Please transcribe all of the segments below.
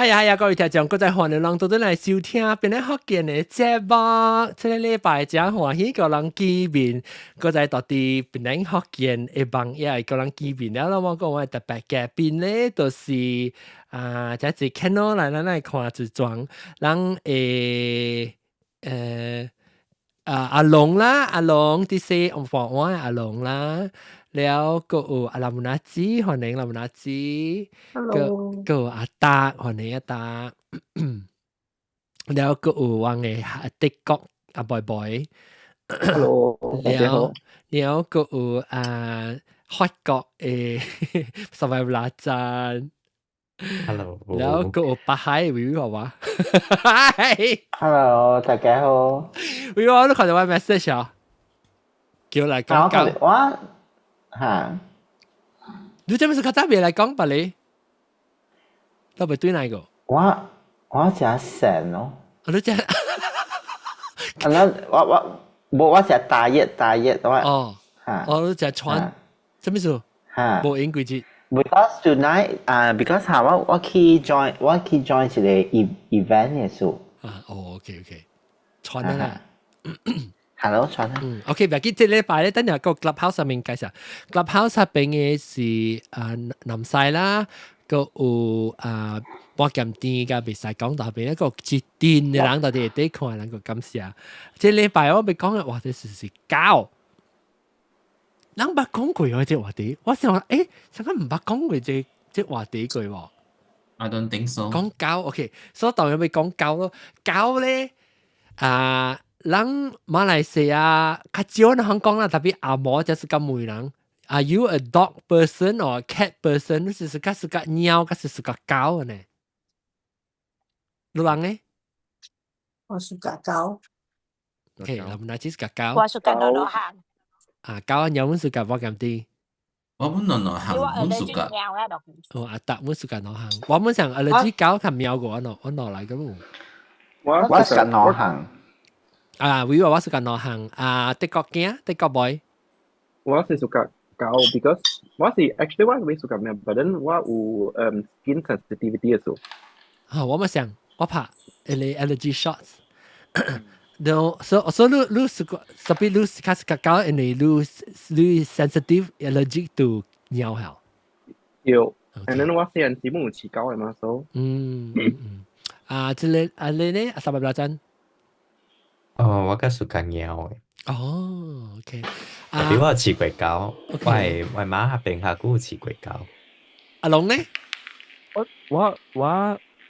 呀，各位聽眾，各位歡迎人到咗嚟收聽，變咧福建嘅節目。這個禮拜真歡喜，個人見面，各位到底變咧福建嘅朋友，個人見面了。我講我特別嘅邊咧，就是即係看到嚟嚟看就裝，人阿龍啦，阿龍啲些我放我阿龍啦。แล้วก็อาลามุนาจีหอนเองลามุนาจีก็ Hello，อาตาหอนเองอาตาแล้วก็ว่าไงติ๊กก๊อกอาบอย Hello，大แล้ว家好。แล้วก็ฮอตก๊อกสบายเวลาจันแล้วก็ Hello，ปะไฮวิวบอกว่า Hello，大家好。วิว都看到我 message 啊叫嚟講我講我嚇，你做咩事較特別嚟講吧你都唔對哪個我食神咯。你真我食大熱我嚇你真穿什麼事嚇。冇應季節Because tonight because 嚇我去 join 一個 event 嘅數。OK 穿得啦。Hello，傳啦。OK，唔係，即係禮拜咧，等下個 Clubhouse 上面介紹，Clubhouse 入邊嘅是南西啦，個有博金店嘅比賽講到邊一個節電嘅人到底係看人個感謝。即係禮拜我咪講嘅話題是教，人冇講過嗰隻話題，我想話點解唔冇講過隻話題句喎 I don't think so. 講教 ，OK，所以當然咪講教咯，教咧人馬來西亞較少人講啦，特別阿嬤就是咁每人。Are you a dog person or a cat person？你是個貓，還是個狗呢？你人呢？我是狗狗。OK，我們來只是個狗。我是個諾諾行。狗啊，貓是個我咁啲。我們諾諾行，我們屬個。阿達們是個諾行。我們想allergy狗同貓個我諾來咁。我是個諾行。we 話我是個諾行。德國囝，德國 boy。我是屬個狗 because 我是 actually 我未屬個咩 ，but then 我有skin sensitivity 嘅數。我咪想我拍allergy shots。No, so lu suka tapi lu kas kakao and lu sensitive allergic to 鳥好。有 ，and then 我細漢時冇飼狗嘅嘛，so 即係你呢？十八陣。我個屬個貓嘅。OK。特別我有飼過狗，我媽喺邊下都有飼過狗。阿龍呢？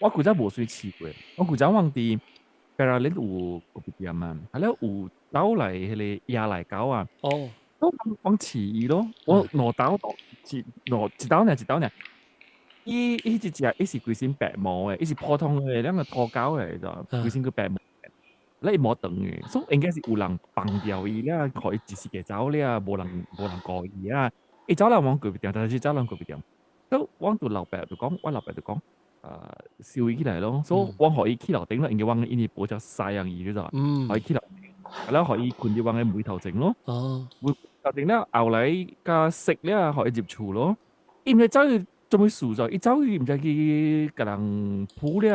我古早冇算飼過，我古早忘記。pero 你有個別點啊，係咧有兜嚟佢哋野嚟狗啊，都講飼咯，我攞兜度，一兜呢，一隻是規身白毛嘅，一是普通嘅兩個土狗嚟就，規身個白毛，你冇長嘅，所以應該是有人綁掉伊啦，可以自己嘅走咧，冇人過伊啊，伊走嚟往個別點，但係走嚟個別點，都往到老伯就講，我老伯就講。燒起來咯，所以我可以起樓頂啦，人哋話呢部就曬人意咗就，可以起樓頂，然後可以困住話嘅梅頭整咯，梅頭整咧後嚟加食咧可以接觸咯，唔係走去做咩事就，一走去唔知去個人鋪咧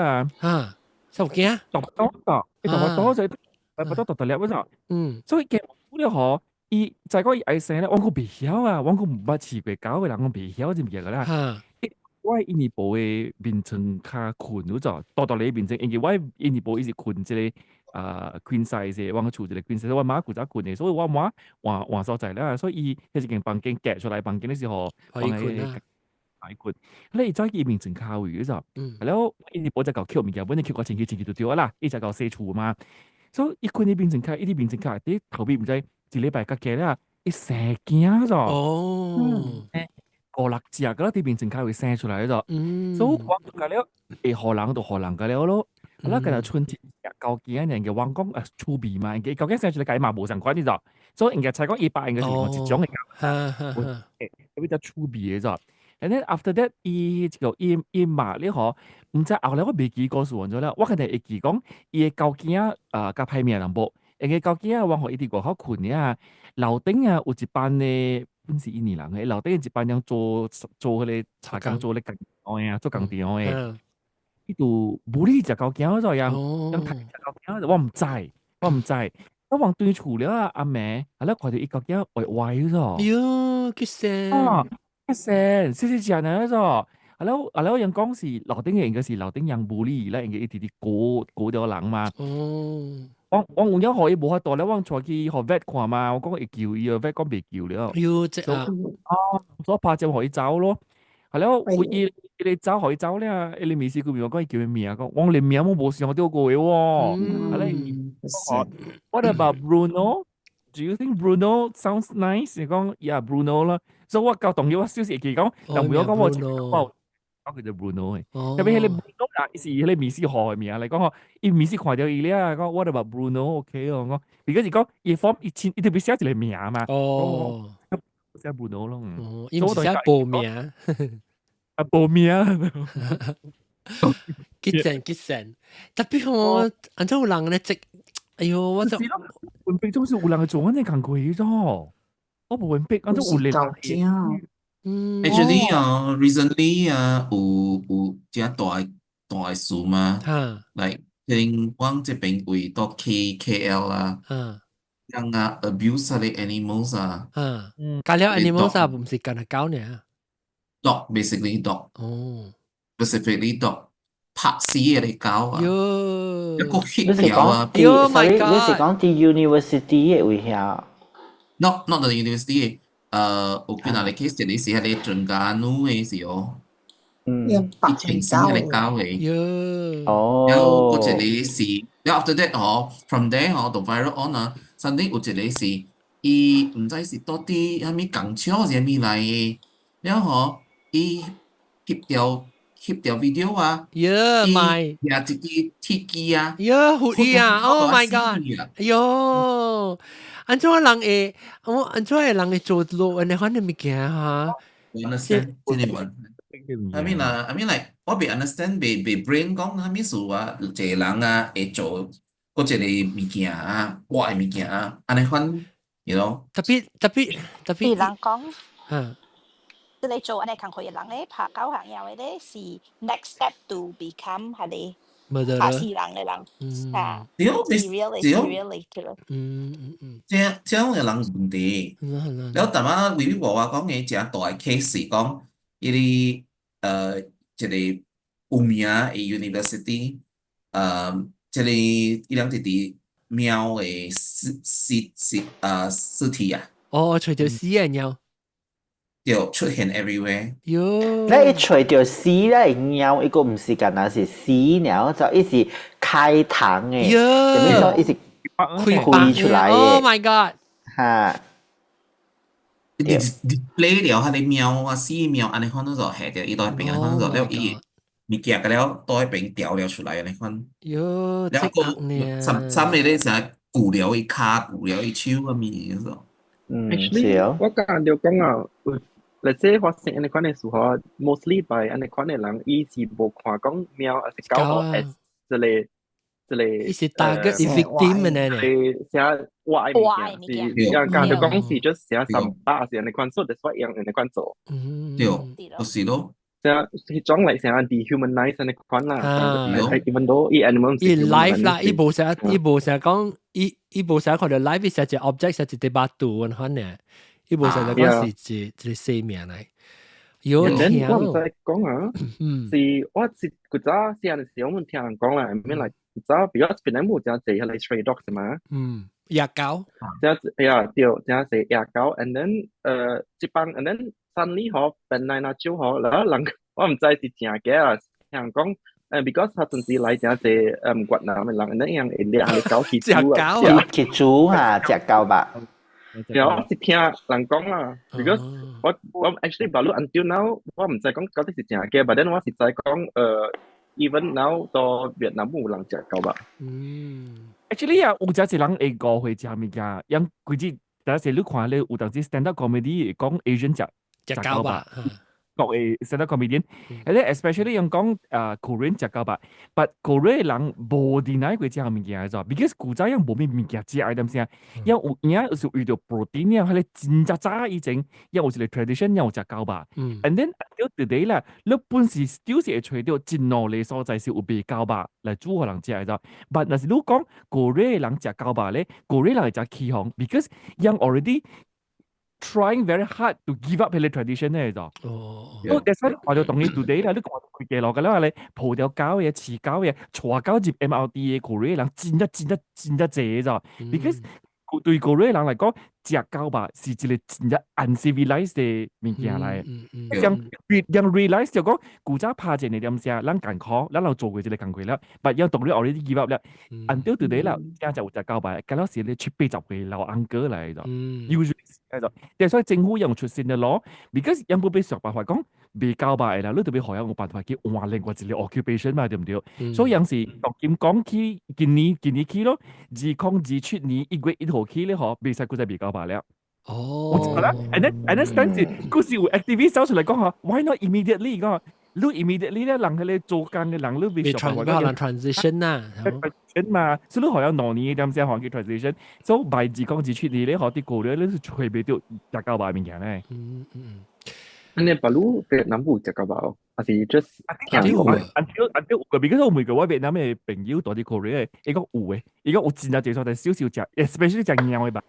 受驚，讀不到㗎，你讀不到就不到讀得了嗰陣，所以嘅鋪咧可，伊就係嗰個愛聲咧，我個未曉啊，我個唔捌試過搞嘅人，我未曉就唔嘢㗎啦。我印尼部嘅面層較困咗就，到你面層，因為我印尼部一直困即個queen size 嘅，我個厝一個 queen size，我媽古早困嘅，所以我媽換所在啦，所以伊一間房間夾出來房間嘅時候，可以困啦，可以困。你再伊面層較遠就，係咯，印尼部就搞 Q 物件，本嚟 Q 個前期就掉啦，伊就搞四處嘛，所以伊困啲面層較，伊啲面層較，啲頭邊唔知一禮拜夾嘅啦，伊成驚咗。個六隻噶啦，啲變成卡會生出嚟咗，所以我講了，荷蘭就荷蘭噶了咯。好啦，今日春節究竟人嘅王講粗鼻嘛，嘅究竟生出嚟計嘛冇相關啲就，所以人家才講100人嘅時候一種嘅教，比較粗鼻嘅咗。然後 after that，伊嘛呢個唔知後來我未記過數咗啦，我肯定會記講伊嘅究竟甲排名人部，人嘅究竟往後一啲過好困啊，樓頂有一班嘅。本是印尼人嘅，樓頂一班人做佢哋茶工做咧工地嘅，做工地嘅。呢度冇呢隻狗驚咗樣，樣睇隻狗驚，我唔制。我往對厝了啊，阿妹，係啦，佢哋一個驚壞壞咗。喲，幾聲啊，一聲，細細隻呢咗。係咯，人講是樓頂嘅，應該是樓頂人冇理啦，應該一啲啲過咗人嘛。哦，我有可以冇法度咧，我再去學 vet 看嘛，我講會叫伊個 vet 講未叫了。喲，即啊，所以拍就可以走咯。係咯，你走可以走咧，你未試過面我講叫佢名啊，講我連名都冇試，我都過嘅喎。係咧，我 What about Bruno? Do you think Bruno sounds nice? 你講 Yeah Bruno 啦，所以我夠同意我消息佢講，但唔要講我講佢就 Bruno 嘅。特別係你 Bruno 啊，是你未試學嘅名嚟講我，伊未試看到伊咧，講 What about Bruno？OK 我講，而家是講伊 form 一特別寫一個名嘛。哦，寫 Bruno 咯。哦，伊唔是寫報名，啊報名。激聲，特別我按照有人咧即，哎呦，我就運逼總是有人做緊啲工佢咗，我冇運逼，按照有力。Actually recently 有只大事嘛，like 聽講這邊為到 KL 啦，讓abuse 下啲 animals 啊，加了 animals 啊，唔是干係狗呢，dog basically dog，specifically dog，拍死嘅狗啊，一個 hit 掉啊，Oh my god！你是講啲 university 嘅位下 ，not the university，我見到你 case 你是喺你專家นู่嘅時候。一情死嘅狗嘅，然後嗰隻你是，然後 after that from there 到 viral on 啊，甚至有一個是，伊唔知是到底係咪講笑是咪嚟嘅，然後伊翕條 video 啊，伊也自己貼機啊，活意啊 ，Oh my god！哎呦，安怎人會，安怎人會做落安尼款嘅物件嚇？Understand？真係問。I mean like 我未 understand 未 brain 講係咩事啊？一個人啊會做嗰一個物件啊，我嘅物件啊，安尼款 ，you know？特別，人講，即你做安尼工課嘅人咧，拍狗行業嘅咧是 next step to become 係你拍死人嘅人啊，serial 嚟嘅。這樣嘅人問題，แล้วแต่ว่าวิวิบอกว่า講嘅只大嘅 case 講。伊啲即係有名嘅 university，即係伊兩啲貓嘅屍體啊，除條屍啊，然後就出現 everywhere。你一除條屍咧，貓一個唔是干那是屍，然後就一直開膛嘅，咁樣一直開出來嘅。Oh my god！嚇！display 了佢哋貓啊，死貓安尼款都就下掉，伊都係邊安尼款就了伊物件嘅了都係邊掉了出來安尼款。喲，แล้วก็ซ้ำๆ咧就骨了伊骹，骨了伊手咁樣嘅。Actually，我感覺講啊，let's say 發生安尼款嘅事嗬 ，mostly by 安尼款嘅人，伊是無看講貓還是狗嗬，係伊是target victim 嘅呢？寫壞物件，是人家就講是just寫300是安尼款，所以 that's why 人安尼款做。對，就是咯。寫種嚟成日 dehumanize 安尼款啦，even though 伊 animal 伊 life 啦，伊無成講，伊無成看到 life 係只 object 係只巴肚安款呢，伊無成講是一生命嚟。有聽我唔使講啊，是我是古早時陣時，我們聽人講啦，I mean like 古早比較邊啲冇真係係 stray dogs 嘛，野狗，真係呀，對，真係野狗 ，and then 一幫 and then suddenly 嗬，本來那招嗬，然後人我唔知是真嘅啊，聽人講because 佢陣時來真係越南嘅人，那樣人哋係狗去豬啊，去豬嚇，隻狗吧。然後我是聽人講啦 ，because 我 actually 巴魯 until now 我唔知講到底是真嘅，but then 我是在講even now 到越南冇人食狗吧。Actually 啊，有只一人會誤會食物件，因佢只但係你看咧，有當時 stand up comedy 講 Asian 食狗吧。國嘅 stand-up comedian，咧 especially 用講Korean 食到吧，but Korean 人無deny過食物件咗 ，because 古早樣無咩物件食係點先，因為有影是遇到 protein 啊，係咧真渣以前，因為有一個 tradition 有食到吧，and then until today 啦，你本時 still 是會吹到真努力所在是有被交吧嚟煮可能食係咗，but 若是你講 Korean 人食到吧咧 ，Korean 人係食起行 ，because 樣 already。trying very hard to give up 佢哋 tradition 咧就，所以 that's why 我就同意 today 啦，你講佢嘅落嘅啦，你葡萄膠嘢、柿膠嘢、茶膠接 MRT 嘅 Korean 人煎得謝咗，because 對 Korean 人嚟講，食膠吧是一個真係 uncivilized 嘅物件嚟，讓 realize 就講古早拍正你點先，咱艱苦，咱有做過一個工課啦，但係同你 already give up 啦，until today 啦，而家就食膠吧，嗰陣時你出8十歲老安哥嚟咗，usually 係咗。但係所以政府用出新嘅攞 ，because 有冇俾想辦法講未交吧啦，你特別學有冇辦法去換另外一個 occupation 嘛，對唔對？所以有時讀點講起今年起咯，2027年1月1號起咧，嗬，未使佢就未交吧了。我知啦，and then 當時嗰時有 activist 走出嚟講嚇 ，why not immediately 講？你 immediately 咧，人佢哋做緊嘅人，你未想辦法可能 transition 啊，transition 嘛，所以你學有2年點先學嘅 transition，所以by 2027年咧學啲過咧，你係隨便到大交吧面嘅咧。Ini perlu Vietnam pun cakap apa? Masih just until because 我每個我 Vietnam 嘅朋友到啲 Korea，伊講有嘅，伊講有真係最少係少少食 ，especially 食貓嘅吧。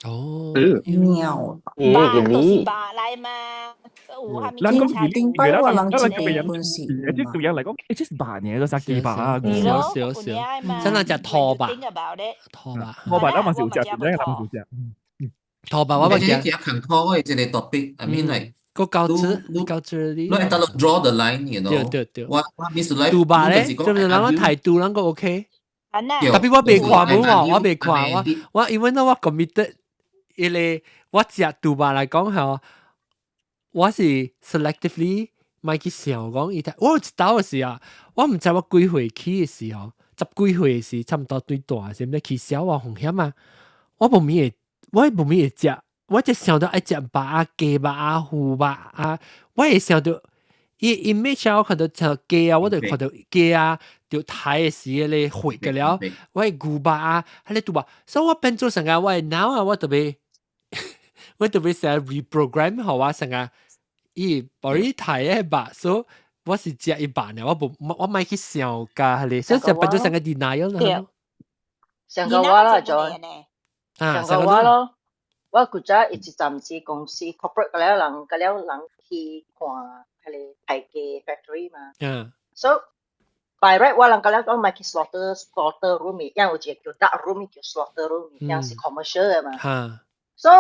哦，貓，爸都是爸嚟嘛，有下面檢查點解我諗住嘅本事？即係對人嚟講，it's just 8年都食幾把啊，少，真係隻拖把，拖把，我咪少食，真係諗少食。拖把我咪食。只近拖嘅即係 topic，I mean like。個膠質你係得 draw the line，you know？對。我 miss 嚟。杜巴咧，就係嗱我睇杜嗰個 OK。特別我未看喎，我未看我因為我 committed，因為我食杜巴嚟講係，我是 selectively 咪去想講伊睇，我知道嘅時候，我唔知我幾歲去嘅時候，10幾歲嘅時差唔多對大先咩去小啊風險啊，我冇咩食。我就想到愛食肉啊、雞肉啊、魚肉啊，我會想到伊 image 我看到隻雞啊，我就看到雞啊，就睇嘅時咧血嘅了，我係魚肉啊，係咧杜啊，所以我變做成個我係 now 啊，我特別成日 reprogram 好啊，成個伊幫你睇嘅吧，所以我是食一半嘅，我唔去想㗎咧，所以就變做成個 denial 啦。上個話啦，再上個話咯。我覺得一暫時公司 corporate 嗰啲人去看係嚟大嘅 factory 嘛。So by right 我人嗰啲講咪去 slaughter room，因為有隻叫 dark room，叫 slaughter room，因是 commercial 嘅嘛。So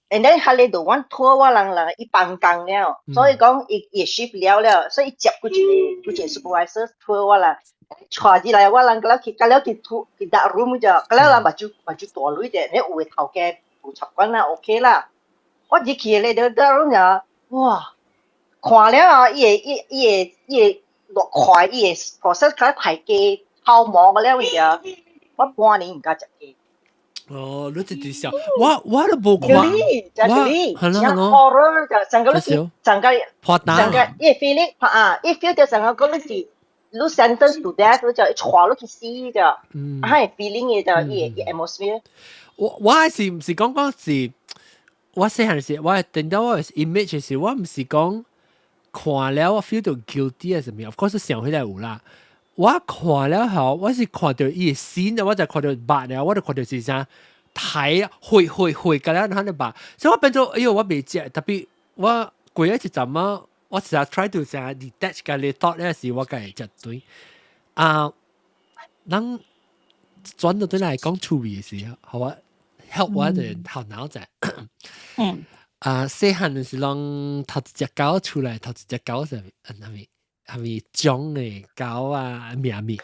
and then 係嚟度玩 tour 我人一班工了，所以講一 shift 了，所以接嗰隻 supervisor tour 我人。坐住嚟我人嗰啲去dark room 就嗰啲人咪就大女嘅，你會頭嘅。補習慣啦 ，OK 啦。我一去嚟到嗰陣，哇！看了啊，伊落塊，伊個 process 佢太機泡沫嘅了就，我半年唔敢食雞。哦，你直想，我都冇看。係咯。horror 就成個伊 feeling 伊 feel 就成個嗰啲是，你 sentence to death 就坐落去死就，係 feeling 嘅就伊 atmosphere。我係是唔是講是，我細漢時我係聽到我 image 時，我唔是講看了我 feel 到 guilty 係什麼 ，of course 想起來有啦。我看了後，我是看到伊線，我就看到白了，我就看到是啥睇血㗎啦，睇到白，所以我變咗，哎呦我未食，特別我過一次怎麼，我成日 try to 成日 detach 嘅你 thought 咧時，我梗係絕對咱轉到對嚟講趣味嘅時候，好啊。help 我哋頭腦仔，細漢嘅時候，頭一隻狗出來，頭一隻狗係咪種嘅狗啊？咩？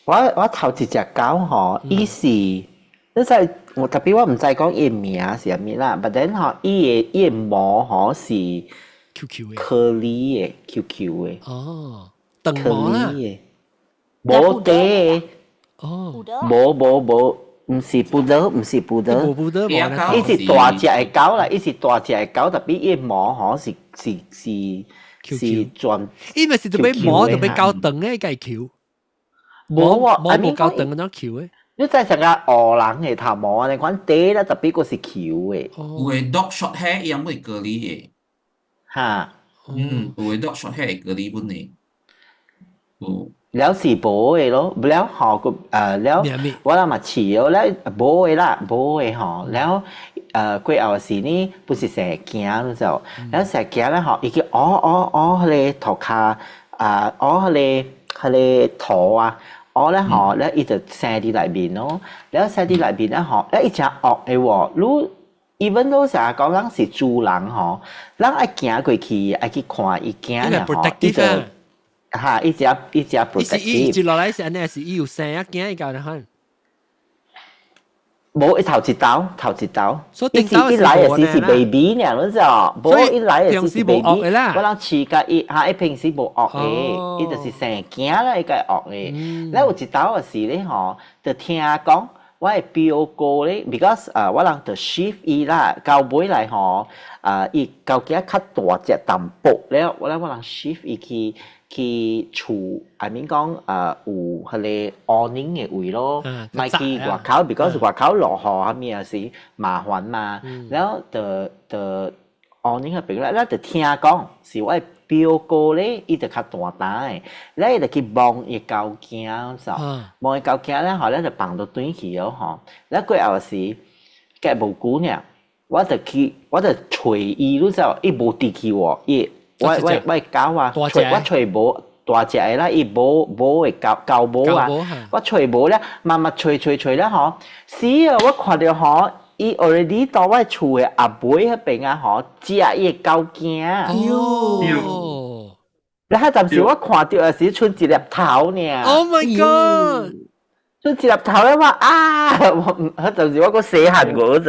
我頭一隻狗嗬，伊是，即係我特別我唔知講伊名係咩啦，但係嗬，伊毛嗬是 QQ 嘅，curly 嘅 QQ 嘅，哦，長毛啦，冇嘅，哦，冇。唔是布德，唔是布德，布德，伊是大隻嘅狗啦，伊是大隻嘅狗，特別伊毛吼是轉，伊咪是特別毛特別高長嘅個球，毛冇高長嗰種球嘅。你真係成個鵝人嘅頭毛啊！你講嗲啦，特別個是球嘅。有嘅 dog short hair 伊樣會隔離嘅。嚇。有嘅 dog short hair 會隔離本嘅。有。แล้วสีโบเอแล้วแล้วหอกับแล้วว่าเรามาฉี่แล้วโบเอละโบเอหอแล้วก๋วยเอาสีนี่不是成日驚咯就แล้ว成日驚咧หออีก佢哋頭殼佢哋頭啊咧หอแล้วอีจะแซ่啲裏邊咯แล้วแซ่啲裏邊咧หอแล้วอีจะออก嘅喎รู้even though 成日講緊是豬人หอแล้วไอ้驚過去ไอ้去看伊驚咧หอ伊就嚇，一隻 protective。一落來是安尼，是伊有生一件伊教你看。冇，伊頭一刀。伊來嘅是 baby 呢，你知哦？冇，伊來嘅是 baby。我諗飼甲伊嚇，伊平時冇惡嘅，伊就是生件啦，伊個惡嘅。咧有一刀嘅是咧吼，就聽講我係表哥咧 ，because 我諗就 shift 伊啦，到尾來吼伊究竟較大隻淡薄咧，我諗 shift 伊去厝，I mean 講有迄個awning 嘅位咯，唔係去外口 ，because 外口落雨下面也是麻煩嘛。然後就 awning 嗰邊咧，咱就聽講是我表哥咧，伊就較大膽嘅，咧伊就去幫伊交囝就，幫伊交囝咧，後咧就放到轉去咯吼。咧過後是隔無久呢，我就找伊，你知道，伊無地去喎，伊。我狗啊，我吹冇大隻嘅啦，伊冇會教冇啊，我吹冇咧，慢慢吹咧嗬，死啊！我看到嗬，伊 already 到我厝嘅阿妹嗰邊啊嗬，食伊嘅狗驚。喲！然後暫時我看到嘅是剩一粒頭呢。Oh my god！剩一粒頭咧嘛嗰陣時我個死痕我就，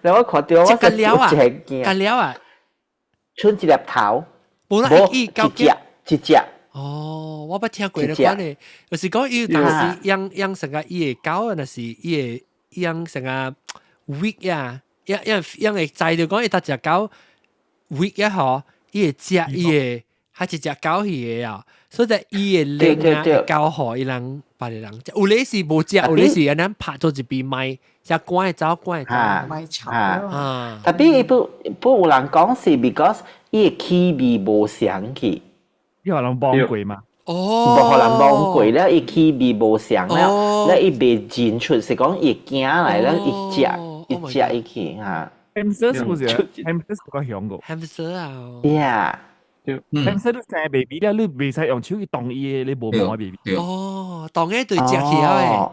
然後我看到我真驚。干了啊！剩一粒頭。冇啦，伊一隻。哦，我捌聽過咧講咧，就是講伊當時養成個伊個狗啊，那是伊個養成個 weak 啊，養會知道講伊搭隻狗 weak 啊吼，伊會食伊個，係一隻狗去個啊，所以伊個靈啊狗互伊人別個人，有咧是無食，有咧是安尼拍做一邊賣，只關走。賣草啊！特別伊不有人講是 because 伊個氣味無相去，伊互人幫過嘛？無互人幫過咧，伊氣味無相咧，伊袂認出是講伊驚來咧，伊食伊去嚇。hamster 是唔是 ？hamster 是個香個。hamster 啊。Yeah。hamster 都生 baby 咧，你袂使用手去動伊嘅，你無毛嘅 baby。哦，動嘅對食起啊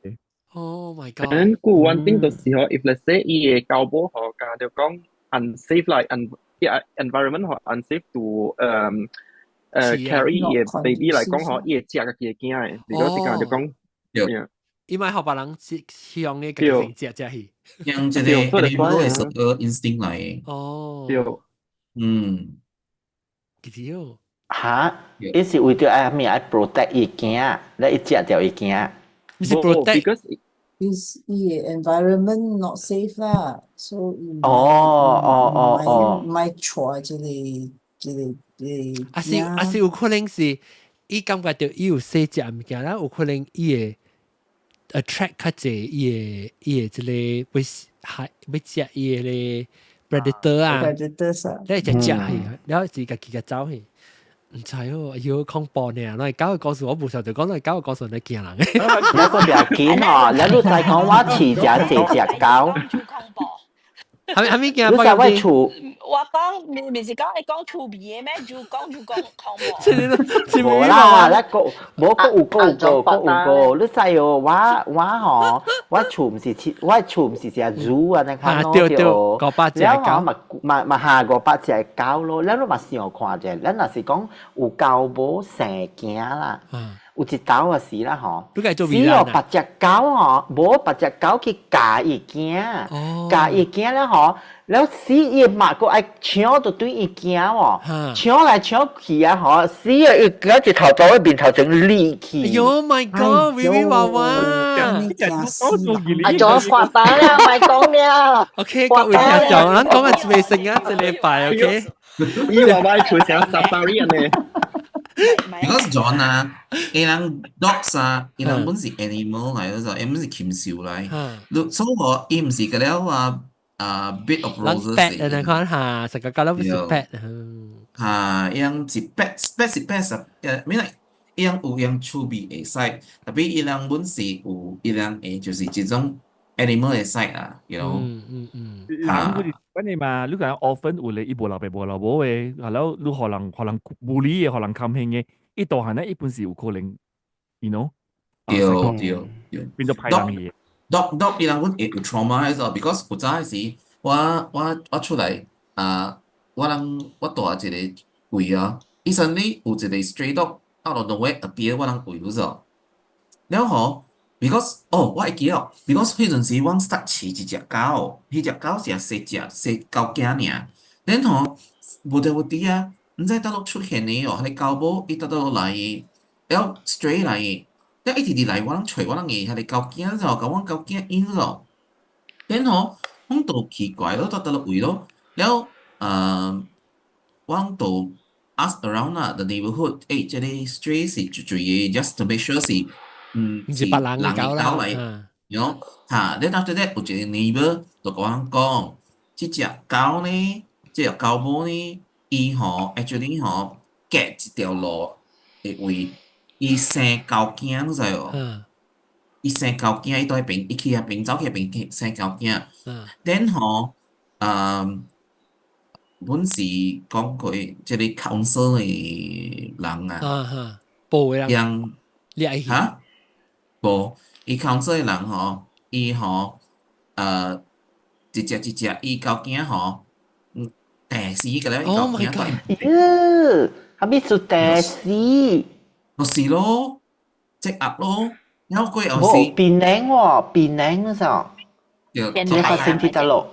誒。Oh my god！咁顧one thing 就是嗬 ，if let's say 伊嘅狗保嗬，家就講 unsafe like environment 嗬 unsafe to carry 伊嘅 baby 嚟講嗬，伊會食個幾驚嘅，如果是家就講，伊咪學別人向嘅佢食去，像這個 animal 係12 instinct 嚟嘅。哦。幾條？嚇！伊是為咗愛咩愛 protect 伊驚，咧伊食掉伊驚。是 protect because is environment not safe lah. So 咪錯之類。啊是有可能是伊感覺到伊有細隻物件啦，有可能伊會 attract 較濟伊會即個要食伊個 predator 啊，咧就食去，然後自家走去。唔知哦，要恐怖呢！我係狗嘅故事，我冇想到講係狗嘅故事，你驚人嘅。你個條件哦，你都再講我飼隻狗。係咪驚？你在外厝。我講，唔是講你講厝邊嘅咩？就講恐怖。冇啦，冇個有個，你知哦？我厝唔是隻豬啊，你看咯對。個八隻狗，咪下個八隻狗咯。咱都嘛想看者，咱若是講有狗無生驚啦，有一頭啊是啦吼，你該做死哦八隻狗吼，無八隻狗去咬伊驚，咬伊驚咧吼，แล้ว死伊嘛個愛搶就對伊驚喎，搶來搶去啊吼，死啊伊個一頭到面頭前裂去。Oh my god，微微娃娃，啊，仲發蛋啦，咪講啦。OK，各位聽眾，咱講嘅微信啊，一禮拜 OK。伊娃娃出成 safari 呢。Because John 啊，伊人 dogs 啊，伊人本是 animal 嚟嗰陣，伊本是禽獸嚟。所以我伊唔是嗰啲bit of roses 嚟。人看下，成個覺得唔是 pet。嚇，伊人是 pet 是 pet 啊，咩嚟？伊人有樣趣味嘅使，特別伊人本是有伊人誒，就是一種 animal 嘅使啊，you know。嚇。反正嘛，你講 often 有咧，伊無老爸無老母嘅，係咯，你可能無理嘅，可能冚興嘅，伊大漢咧，一般是有可能 ，you know。對，變咗歹人嘢。dog 伊人會有 trauma 喺度 ，because 有早時我出來我帶一個櫃啊，以前呢有一個 stray dog out of nowhere appear 我人櫃嗰度，然後because 我會記得 because 迄陣時我start 飼一隻狗，迄隻狗是細狗囝爾，然後無得啊，唔知倒落出現嘅哦，迄個狗母伊倒落來嘅，然後 stray 來嘅，然後一直來我人找我人嘅，迄個狗囝就甲我狗囝引咯，然後我就奇怪咯，倒落位咯，然後我就 ask around 啦 the neighborhood，即個 stray 是最嘅 ，just to make sure 是。是別人嘅狗啦，喏，嚇，然後 after that 有一個 neighbor 就甲我講，即隻狗呢，即隻狗母呢，伊吼 actually 吼隔一條路嘅位，伊生狗囝，你知無？伊生狗囝，伊到迄邊，伊去遐邊走去遐邊生狗囝，然後阮是講佢即個 council 嘅人啊，報嘅人，嚇？無，伊 council 嘅人吼，伊吼一隻伊狗囝吼，病死個咧，伊狗囝都係，係咪做病死？就是咯，積壓咯，然後佢又是檳榔喎，檳榔嗰陣，你發生喺度，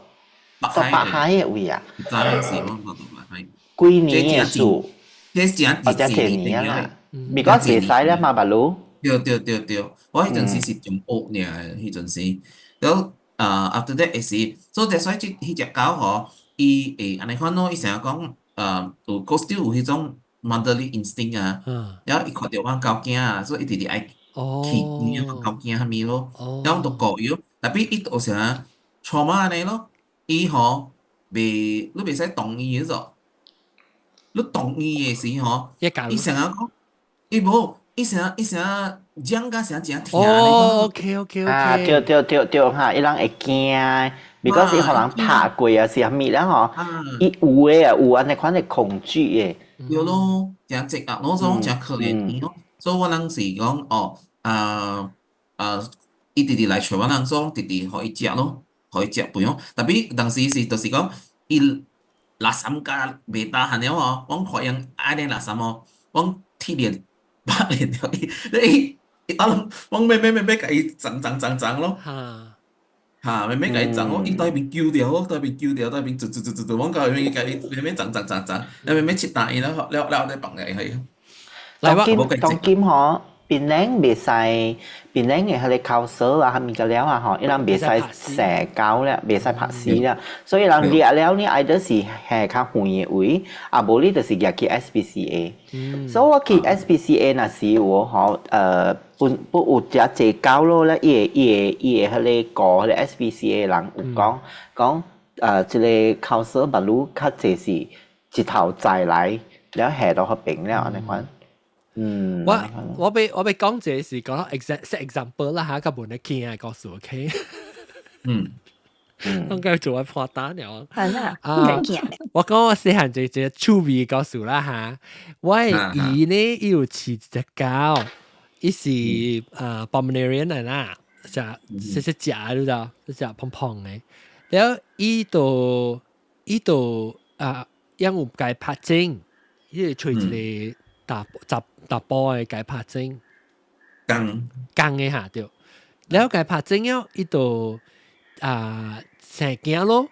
到北海嘅位啊，真是咯，白海，幾年嘅事，或者幾年啦，未講幾使咧嘛，白佬。對，我迄陣時是中學爾，迄陣時，然後after that 會是，所以所以迄隻狗吼，伊會安尼款咯，伊成日講有 still 有迄種 motherly instinct 啊，然後伊看到我狗囝啊，所以伊直直愛去黏我狗囝蝦米咯，然後就顧伊咯，特別伊有時啊 trauma 安尼咯，伊吼你袂使動伊嗰種，你動伊嘅時吼，伊成日講，伊無。伊成日講甲成真疼。OK。啊，對嚇，伊人會驚，because 伊互人拍過啊，是蝦米啦吼，伊有誒啊，有安尼款嘅恐懼誒。對咯，真積壓咯，所以真可憐伊咯。所以我人是講伊直直來找我人，所以直直互伊食咯，互伊食飯咯。特別當時是就是講伊垃圾甲袂打閒了哦，我看因愛咧垃圾哦，我鐵臉。八年了，伊我咩甲伊撞咯，嚇咩甲伊撞咯，伊在邊叫掉，在邊做，我甲伊甲伊咩撞，你咩切大伊啦，了再放嚟係。當今嗬，檳榔袂使，檳榔嘅迄個口水啊，蝦米個了啊嗬，伊人袂使射狗咧，袂使拍死啦，所以人掠了呢，愛得是下較遠嘅位，啊無你就是入去 SPCA。所以我去 SPCA 那時我嗬，本有隻狗咯咧，伊個迄個迄個 SPCA 人有講即個口水目癢較濟是一頭再來，แล้ว下到迄邊了安尼款。我俾講這是講 example 啦嚇，個本嚟傾嘅故事 OK。我繼續做破單了。我講我細漢就隻趣味故事啦嚇，我姨呢有飼一隻狗，伊是Pomeranian 嚟啦，就細隻你知道，隻胖胖嘅，然後伊就因有解拍精，伊係吹一個大波嘅解拍精，公嘅嚇對。แล้ว個拍正了，伊度生囝咯，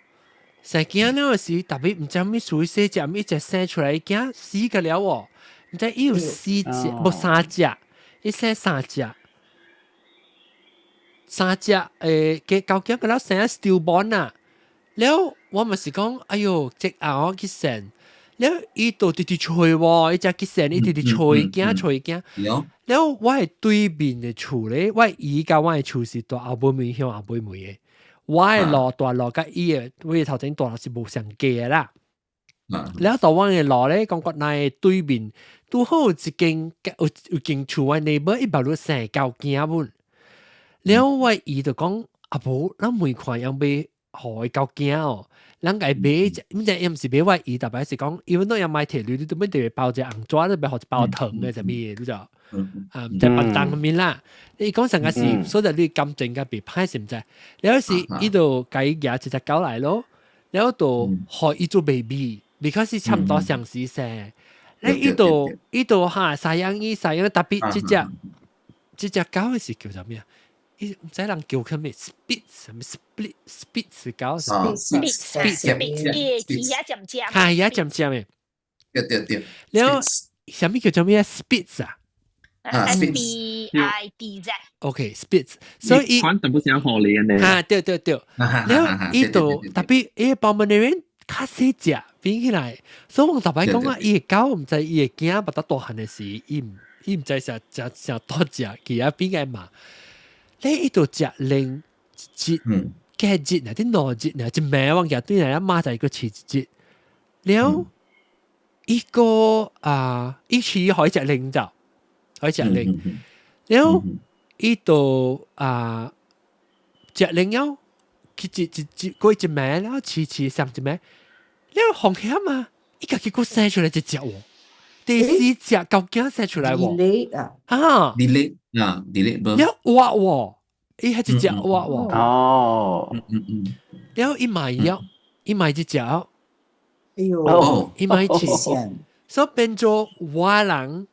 生囝了時特別唔知咩屬於四隻，一隻生出來囝死個了喎，唔知伊有四隻，冇三隻，伊生三隻。三隻嘅究竟佢哋生 stillborn 啊，แล้ว我咪是講，哎呦，隻牛去生，แล้ว伊度直直吹喎，伊隻去生，伊直直吹驚吹驚，แล้ว我係對面嘅厝咧，我姨甲我嘅厝是大後背面向後背面嘅，我嘅路大路甲伊嘅，我嘅頭前大路是無相隔嘅啦。แล้ว到我嘅路咧，感覺那對面拄好有一間有間厝嘅 neighbor 伊把路生夠驚本。แล้ว我姨就講阿婆，咱每款樣買好夠驚哦，咱個買，唔知又唔是買我姨，特別是講，因為都有買鐵鋁，你都乜都包隻紅紙，都買好一包糖嘅，就咩都就就笨蛋咁面啦。你講成個是，所以你感情嘅被歹是唔知，แล้ว是伊度計養一隻狗嚟咯，แล้ว度學伊做 baby，because 差唔多相時生，你伊度嚇曬養特別這隻狗係是叫做咩啊？唔知人叫佢咩 split 狗 split 係呀尖尖嘅，對，แล้ว什麼叫做咩 split 啊？SPIT 啫。OK split，所以款特別想學你嘅嚇對，แล้ว伊度特別伊幫門嘅人較細隻變起來，所以我特別講啊，伊個狗唔知伊個囝不得大漢嘅時，伊唔知成多隻，佢啊變個嘛。你呢度隻令節嘅節啊，啲內節啊，隻名忘記對人一媽就係個詞節。แล้ว一個一次可以隻令就可以隻令，แล้ว呢度隻令有佢佢隻名แล้ว次上隻名，แล้ว紅起啊嘛，依家結果生出嚟隻隻喎，第四隻究竟生出嚟喎delete แล้ว挖喎。伊係一隻蛙喎，แล้ว伊買一隻，哎呦，伊買一隻，所以變做我人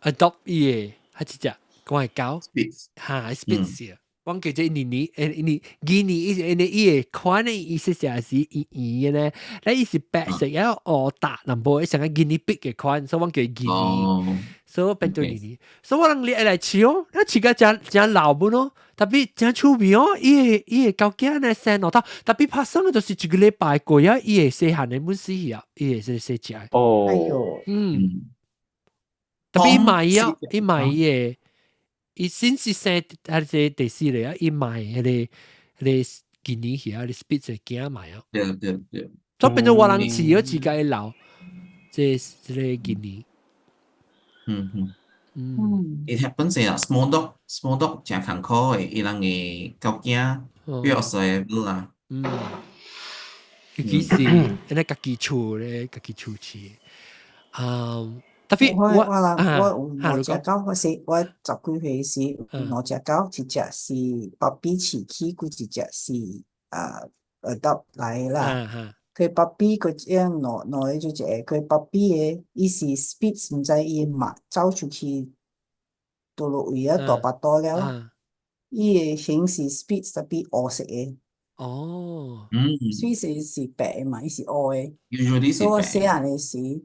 adopt 伊嘅係一隻，我係狗，嚇 spitz 啊，我叫做尼尼伊嘅款咧，伊是成是圓嘅咧，咧伊是白色嘅，大南部伊成個尼尼 big 嘅款，所以我叫尼尼。所以變做呢啲，所以我人你嚟試哦，一試個真老本咯，特別真趣味哦，伊個究竟呢生落頭，特別發生嘅就是一個禮拜過啊，伊個細漢嘅本事啊，伊個是細隻。哦，特別伊買嘅，伊先是生係隻第四嚟啊，伊買嗰啲今年去啊，啲 spitz 嘅買啊。對，所以變做我人試咗自己老，即係今年。It happens là small dog chẳng khẳng khó ấy,伊人嘅狗囝比較細啦。尤其是你家己厝咧，家己厝飼。特別我兩隻狗，我十幾歲時，兩隻狗，一隻是puppy飼起，佢一隻是adopt 來啦。佢 puppy 佢樣攞就隻，佢 puppy 嘅，伊是 spitz 唔知伊嘛走出去，到落位啊大把多了，伊嘅形是 spitz 特別黑色嘅。spitz 是白嘅嘛，伊是黑嘅。所以我細漢嘅時，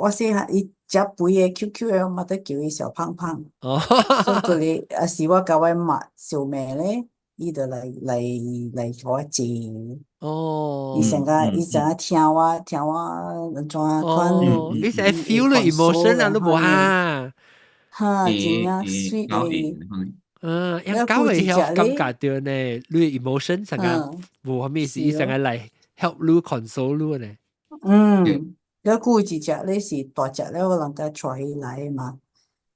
我細漢伊隻肥嘅 QQ 嘅，我得叫伊小胖胖。所以佢是我教我媽小妹咧。伊就來給我接，伊成日聽我怎款，伊成日 feel 了 emotion 啊，都無哈，真啊 sweet 嘅，養狗會 help 感覺到呢，你 emotion 成日無啥物事，伊成日嚟 help 你 console 你呢。แล้วกู一隻咧是大隻咧，我人家帶起來嘅嘛，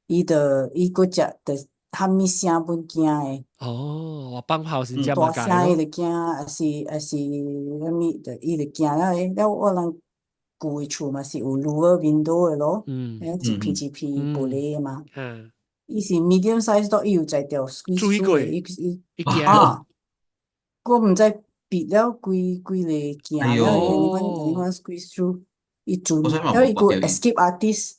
伊個隻就喊咪聲本驚嘅。我放炮是這麼解咯。大聲伊就驚，還是啥物就伊就驚了誒。了我人舊嘅厝嘛是有lower window 嘅咯，一片玻璃嘅嘛。伊是 medium size 到伊有在條 squeeze through 嘅，伊驚。我唔知閉了幾個驚了，你看 squeeze through，伊准，了伊個 escape artist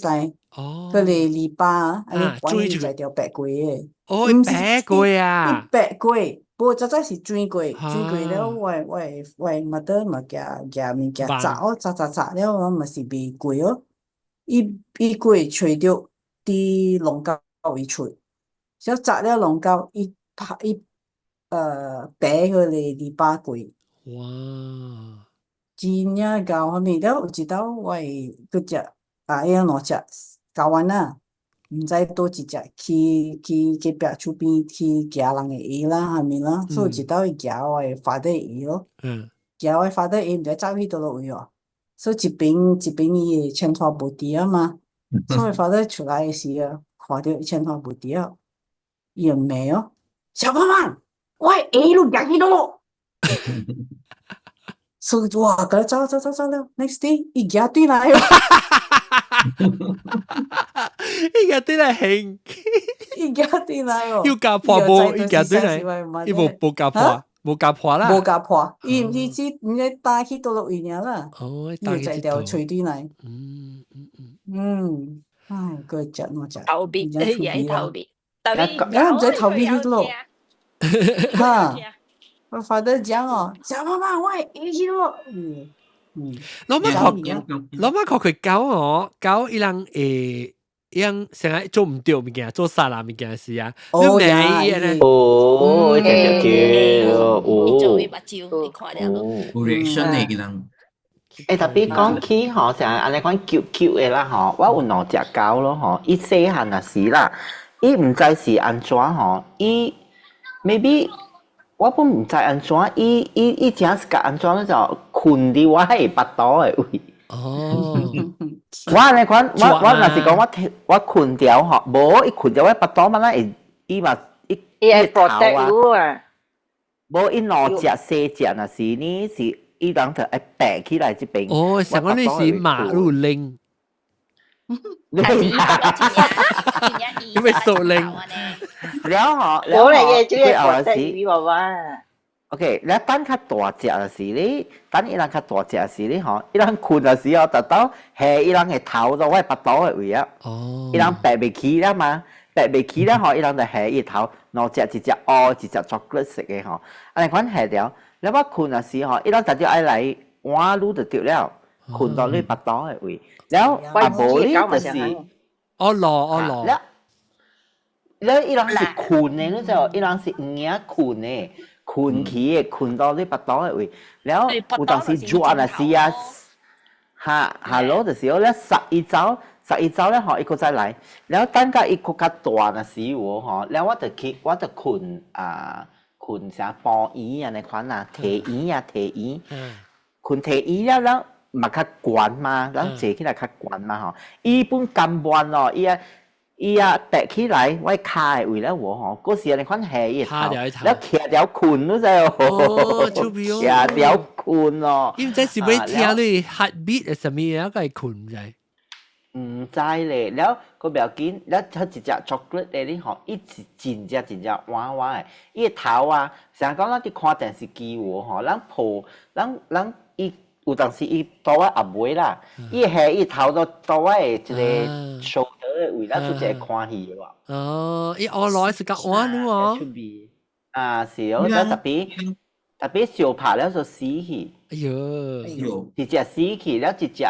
嚟，佢哋篱笆啊，安尼關伊在條白龜嘅，哦，白龜啊，伊白龜，不過真是水龜，水龜了，我咪得咪夾物件炸哦，炸了，我咪是被龜哦，伊龜吹着啲龍角伊吹，小炸了龍角，伊拍白佢哋篱笆龜，哇！真正高後面了，有一道我會去食，伊兩隻搞完啦，毋知倒一隻去隔壁厝邊去夾人嘅魚啦，係咪啦？所以有一道伊夾我嘅發的魚咯，夾我發的魚毋知走去倒落位哦，所以一邊伊千拖無地啊嘛，所以發的出來嘅時啊，看到千拖無地啊，伊就罵哦，小胖胖，我嘅魚都夾去倒落。所以哇，佢走了 ，next day 伊夾對來哦，伊夾對來興，伊夾對來哦，要夾破無，伊夾對來，伊無夾破，無夾破啦，無夾破，伊毋知打去倒落位爾啦，伊就在條吹對來，唉，佢食我食，逃避，伊逃避，唔使逃避去倒落，哈。我發得講哦，小媽媽，我係魚去咯。攞乜學佢搞我，搞伊人伊人成日做唔到物件，做沙拉物件事啊。哦呀，哦，伊做伊目睭，你看了咯。reaction 嚟嘅人。特別講起吼，成日安尼講Q嘅啦吼，我有兩隻狗咯吼，伊細漢啊時啦，伊唔知是安怎吼，伊 maybe。我本唔知安怎，伊真是甲安怎咧就困伫我迄巴肚诶位。哦，我安尼款，我若是講我困掉吼，無伊困掉我巴肚，嘛咱會伊嘛伊頭啊，無伊兩隻細隻若是呢是伊人就會爬起來這邊。哦，成個你是馬路鈴。因為數令，แล้วเหรอแล้วโอเคแล้วตั้งค่าตัวเจ้าสินี่ตั้งอีหลังค่าตัวเจ้าสินี่เหรออีหลังคุณอ่ะสิอ๋อแต่ต้องแห่อีหลังให้เท้าเราไว้ปัดโต๊ะไว้อ่ะอีหลังแปะไปขี้แล้วมาแปะไปขี้แล้วเหรออีหลังจะแห่อีเท้านอกจากจะอ๋อจะช็อกโกแลต食嘅เหรออันนี้คนแห่เดียวแล้วว่าคุณอ่ะสิเหรออีหลังแต่จะไอ้ไหลว่ารู้แต่เดียวแล้วคุณตอนนี้ปัดโต๊ะไว้แล้วอาโบลี่จะสิอ๋อหล่อแล้วอีหลังสิคุณเนี่ยรู้จักอีหลังสิเงี้ยคุณเนี่ยคุณขี้คุณตอนนี้ปัดโต๊ะไว้แล้วอุตส่าห์สิจวนอ่ะสิอ่ะฮัลโหล的時候咧11週咧，嗬，伊個再來，然後等甲伊個較大嘅時候，嗬，然後我就困啥包椅啊，你款啊，提椅啊，困提椅了，然後嘛較懸嘛，然後坐起來較懸嘛，嗬，伊本咁彎咯，伊啊趯起來，我卡嘅位咧，我嗬，嗰時你款係伊頭，แล้ว徛條困咯，真係，徛條困咯，因為這是要聽你 heartbeat 係什麼嘢，個係困就係。唔知咧，แล้วก็แบบกินแล้วเขา一隻ช็อกโกแลต咧，嗬，伊真隻彎彎嘅，伊個頭啊，成日講咱啲看電視機喎，嗬，咱抱，咱伊有當時伊到我阿妹啦，伊係伊頭到我嘅一個 shoulder 嘅位，咱做一個看戲喎。哦，伊後來是個彎咯。啊，是哦，特別小拍了就死去。哎呦，一隻死去，แล้ว一隻。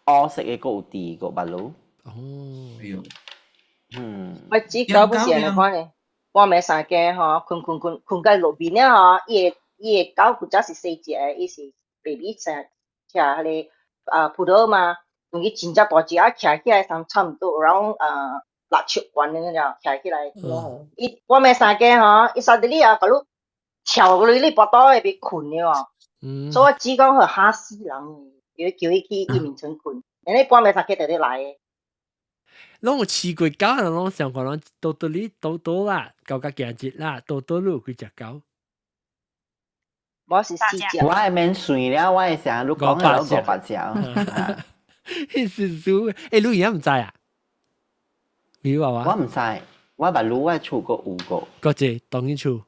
黑色嘅高地個馬路。哦，我只搞不是安尼款嘅，我咪三間嗬，困喺路邊咧嗬，伊個狗骨仔是細隻嘅，伊是 baby 徛迄個葡萄嘛，用佢真正大隻啊，徛起來差唔多around 6尺高嘅嗰種，徛起來。我咪三間嗬，伊三啲你啊，嗰度跳落你巴肚入邊困嘅喎，所以我只講係嚇死人。叫伊去伊面村困，人哋半暝三更就嚟嘅。攏有試過狗，攏上過攏多啦，狗甲行日啦，多你有幾隻狗？我是4隻。我係免算了，我係成日都講係攞5隻。迄是數，你而家唔知啊？你話我唔知，我唔รู้ว่า厝個有個。個隻當然厝。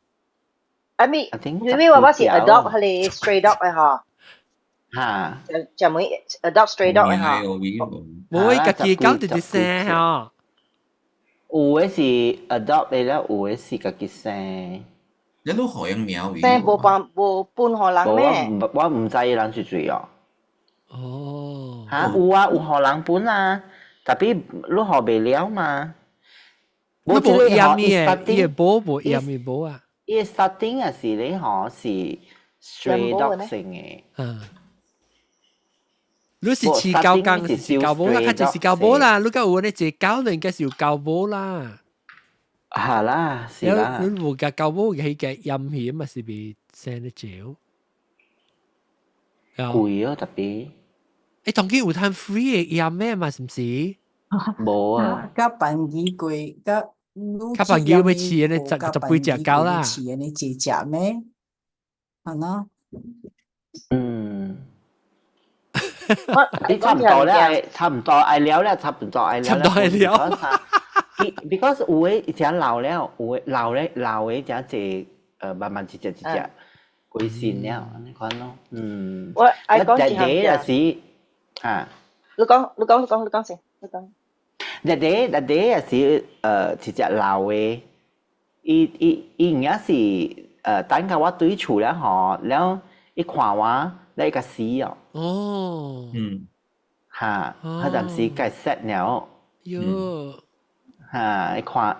I mean，你話我是 adopt 係 stray dog 嘅嗬。嚇，就每 adopt stray dog 嘅嚇。冇家己狗直直生嚇。有嘅是 adopt 嚟啦，有嘅是家己生。你都學人喵嘅。生無搬荷人咩？我唔知人住住哦。哦。嚇有啊，有荷人搬啊，特別你學未了嘛。你冇驗嘅，伊個冇驗嘅冇啊。伊 starting 嘅是你學是 stray dog 性嘅。你是飼狗公是飼狗冇啦，佢就是狗冇啦。你講有呢隻狗，你應該是有狗冇啦。係啦，是啦。你冇架狗冇係嘅陰險嘛，是被生得少。貴啊特別。誒，當然有攤 free 嘅陰咩嘛，是唔是？冇啊。甲辦魚貴，甲辦魚咪飼呢十幾隻狗啦。飼呢幾隻咩？係咯。你差唔多咧，差唔多愛了咧，差唔多愛了。差唔多愛了。because 有誒只老了，有誒老誒只慢慢一隻歸線了，你看咯。我愛講一日就是啊。你講先，你講。日也是一隻老誒，伊應該是等下我對厝了吼，แล้ว伊看我แล้ว個死哦。哦。嚇，佢陣時計 set 了。喲。嚇，伊看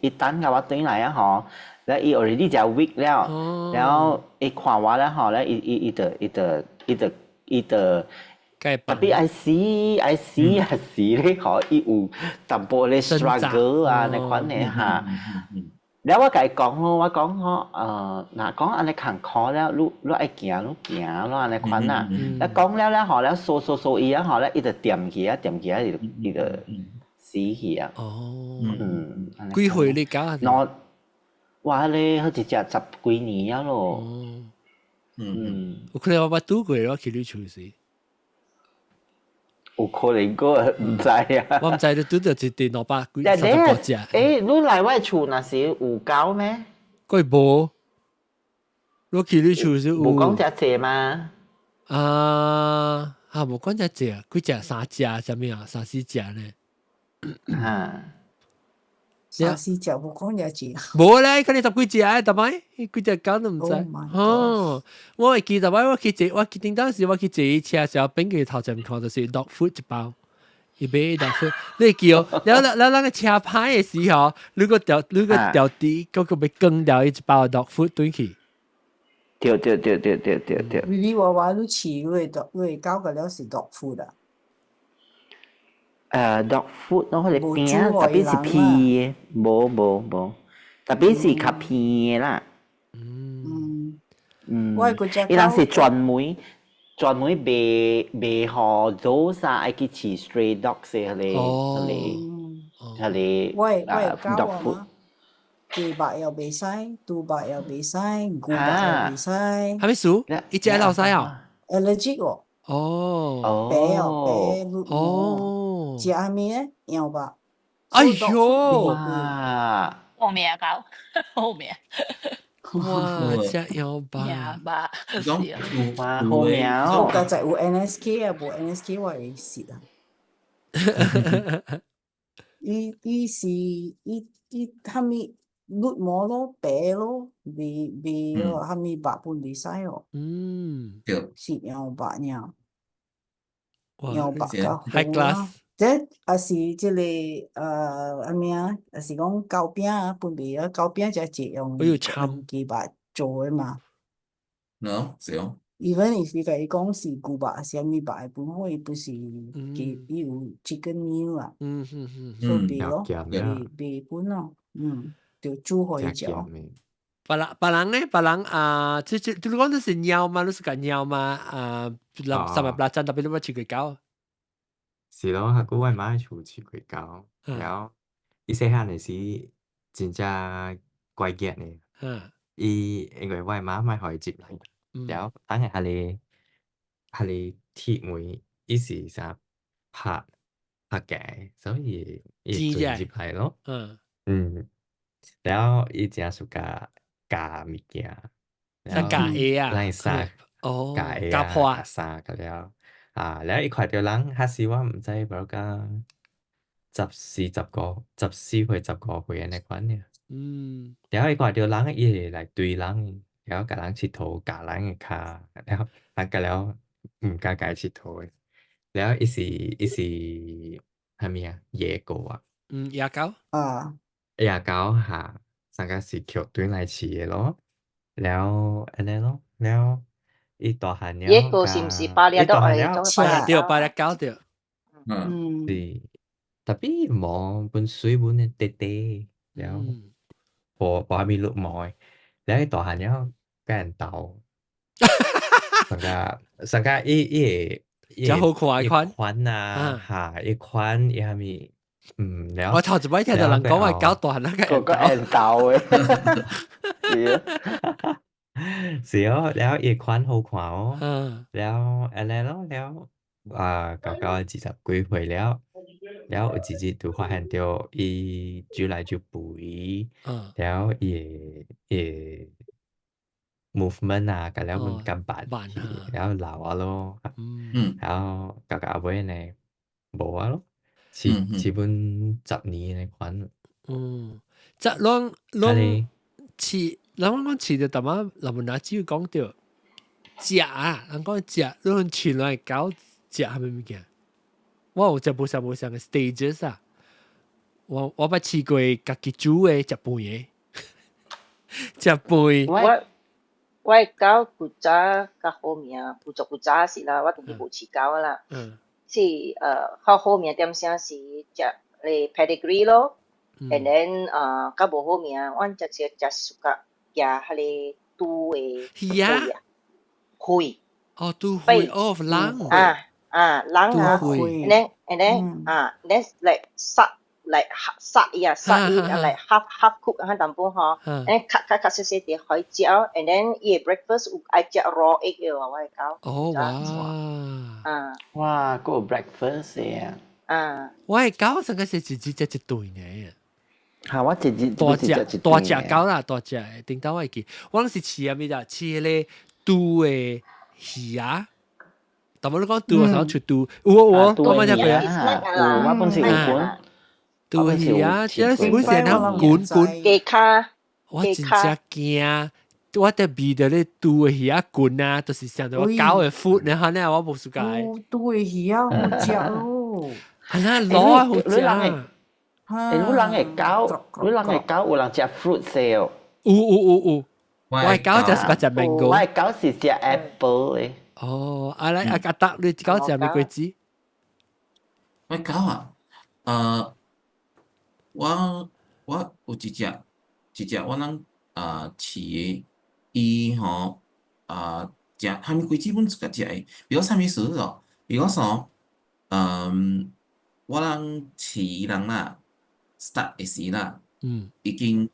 伊等下我對來啊吼，แล้ว伊 already 就 weak 了，แล้ว伊看我了吼，แล้ว伊就特別愛死咧，嗬！伊有淡薄咧 struggle 啊，你款咧嚇。แล้ว我甲伊講咯，我講吼，嗱講安尼坎坷了，你愛行咯，安尼款啊。แล้ว講了嗬，แล้ว掃伊啊，嗬，แล้ว伊就掂起啊，伊就死去啊。哦。幾歲你搞？哇咧，好似只10幾年啊咯。有可能我拄過咯，去你厝時。有可能個唔知啊。我唔知你拄到一電腦把30個隻。誒，你來我厝那時有狗咩？佢無。我去你厝時有。冇講只隻嗎？冇講只隻，佢隻3隻，啥物啊？3、4隻呢？嚇。3、4隻冇講只隻。冇咧，佢哋10幾隻啊，係咪？幾隻狗都唔知。哦，我會記得我去頂當時我去坐車時候，邊個頭前看就是 dog food 一包，一杯 dog food。你叫，然後那個車牌嘅時候，如果掉底，嗰個被更掉一包 dog food 對去。對。你話你飼你狗個了是 dog food 啊？dog food 咯，佢哋片特別是片，冇，特別是較片嘅啦。伊人是專門賣互做啥愛去飼 stray dog 嘅嗰啲 dog food。雞白又未使，豬白又未使，牛白又未使。係咪數？一隻老細啊？allergic 喎。白食係咩咧？羊白。哎呦！哇！好命狗，好命。哇！食羊白。羊白。哇！好命哦！就係有 NSK 啊，冇 NSK 我會食啊。伊是係咪？綠毛咯，白咯，未咯，係咪白半未使哦？是羊白呀，羊白較好啦。即係是即個係咩啊？是講狗餅啊，半未啊，狗餅就係用雞白做嘅嘛。是哦。Even if 你講是牛白，是咪白本可以不是雞，有 chicken meal 啊。所以咯，未本咯，就煮好一隻。別人呢？別人你講的是鳥嗎？你是講鳥嗎？300特別你冇飼過狗？是咯，下個我媽厝飼過狗，然後伊細漢的時真正怪傑呢。伊因為我媽買互伊接嚟，然後等下係鐵門，伊是啥拍嘅，所以伊就接嚟咯。然後伊真係 suka 加物件，加嘢啊！嚟曬，夾破夾沙咁了แล้วอีก塊條人還是我唔知邊個14去15歲嘅款呢แล้วอีก塊條人伊嚟對人แล้วกับ人ชิด頭กับ人嘅ขาแล้ว人ก็แล้ว唔กล้าชิด頭แล้วอีสิ係咪野狗野狗野狗สังกัดสีเขียวด้วยลายชี咯แล้วอันนั้น咯แล้วอีต่อหันแล้ว野狗是唔是巴厘島嚟種對巴厘島對是tapi mò bên suối bên này tê têแล้วพอมีลูกหมอยแล้วต่อหันแล้วกันเต่าสังกัดจะ好快款一款也係咪แล้ว我頭一擺聽到人講話搞大行那個人鬥嘅是咯แล้วอีก款好看แล้วอะไรแล้ว搞40幾歲แล้ว自己都發現到伊煮來就肥แล้ว伊 movement ก็แล้วมันกำบัดแล้วเหล่า咯แล้ว搞เอาไว้ในบ่咯基本10年ใน款即啷似咱講似就淡仔林文阿只講到食人講食啷傳來搞食係咪物件我有食無相嘅 stages 我捌試過家己煮嘅食飯嘅食飯我狗古早較好命，古早時啦，我當然無飼狗啦。是較好命點聲是食咧 pedigree 咯，and then 較無好命，我食suka 食迄個豬嘅血。豬血人人and then that's like 殺like half cook 喺淡薄嗬，and then cut 細細啲海椒 ，and then 伊 breakfast 有愛食 raw egg 嘅我係搞。哇，嗰個 breakfast 嘅我係搞成個是自己食一頓嘅。我自己大隻狗啦，大隻嘅，頂到我記，我嗰時飼咩咋？飼咧豬嘅魚啊。但我都講豬，我想出豬，我乜嘢啊？我本身有管。對啊，即係本身啊，管雞卡，我真正驚，我得味到咧豬嘅魚管啊，就是想到我狗嘅褲呢，可能我冇熟解。豬嘅魚好食咯，係啊，攞啊好食。你人嘅狗有人食 fruit sale。有，我嘅狗就是食 mango。我嘅狗是食 apple 嘅。阿達你狗食咩鬼子？我狗啊，我有一隻我人飼嘅，伊吼食蝦米貴基本自家食嘅，比如啥物事咯，比如說我人飼人啦 ，start 嘅時啦，已經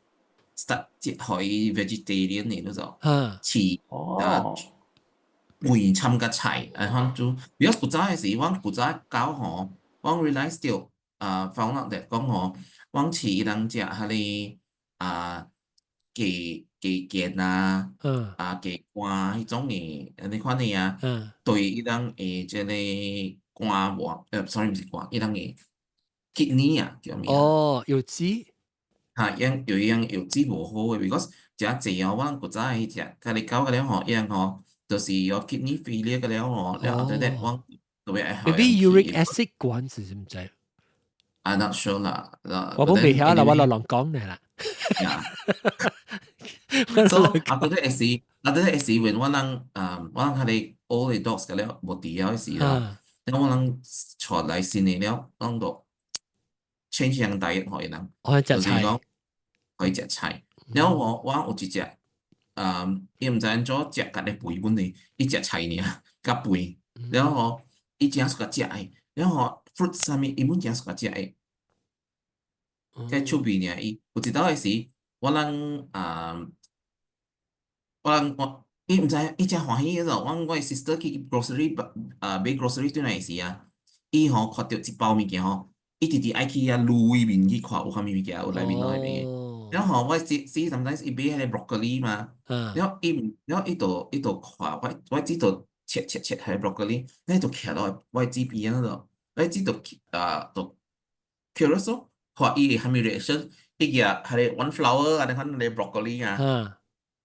start 互伊 vegetarian 嘅嗰種飼梅參加菜，看做，比如古早嘅時，我古早狗吼，我 realize 到found out that 講吼。我飼人食迄個雞腱啊，雞肝迄種嘅，你看你啊，對伊人誒即個肝膜，sorry 唔是肝，伊人嘅 kidney 啊叫咩有脂有一樣有脂無好嘅 ，because 食濟哦，我人古早係食，家己狗嘅了吼，一樣吼，就是有 kidney failure 嘅了吼，然後咧我特別係 maybe uric acid 管是唔知。I'm not sure 啦。我冇未曉啦，我落講嚟啦。So after that 時when 我人佢哋 all the dogs 嘅了冇啲嘅時啦，然後我人出來先嚟了，當到 change 樣 diet 可以人，就是講可以食菜。然後我有一隻伊唔知安怎食甲咧肥本嚟，伊食菜爾甲肥，然後伊真係食嘅，然後 fruit 上面伊本真係食嘅。在出邊呢？伊有一道嘅時，我伊唔知伊真歡喜嗰種，我嘅 sister 去 grocery 買 grocery 對來時啊，伊吼看到一包物件吼，伊直直愛去遐擼面去看有啥物物件有內面攞嚟嘅，然後我sometimes 伊買迄個 broccoli 嘛，然後伊就看我就切迄個 broccoli，然後就徛到我指邊嗰度，我指就就 curious 咯，看伊係咪 reaction，伊夾係個 one flower 啊，你看你 broccoli 啊，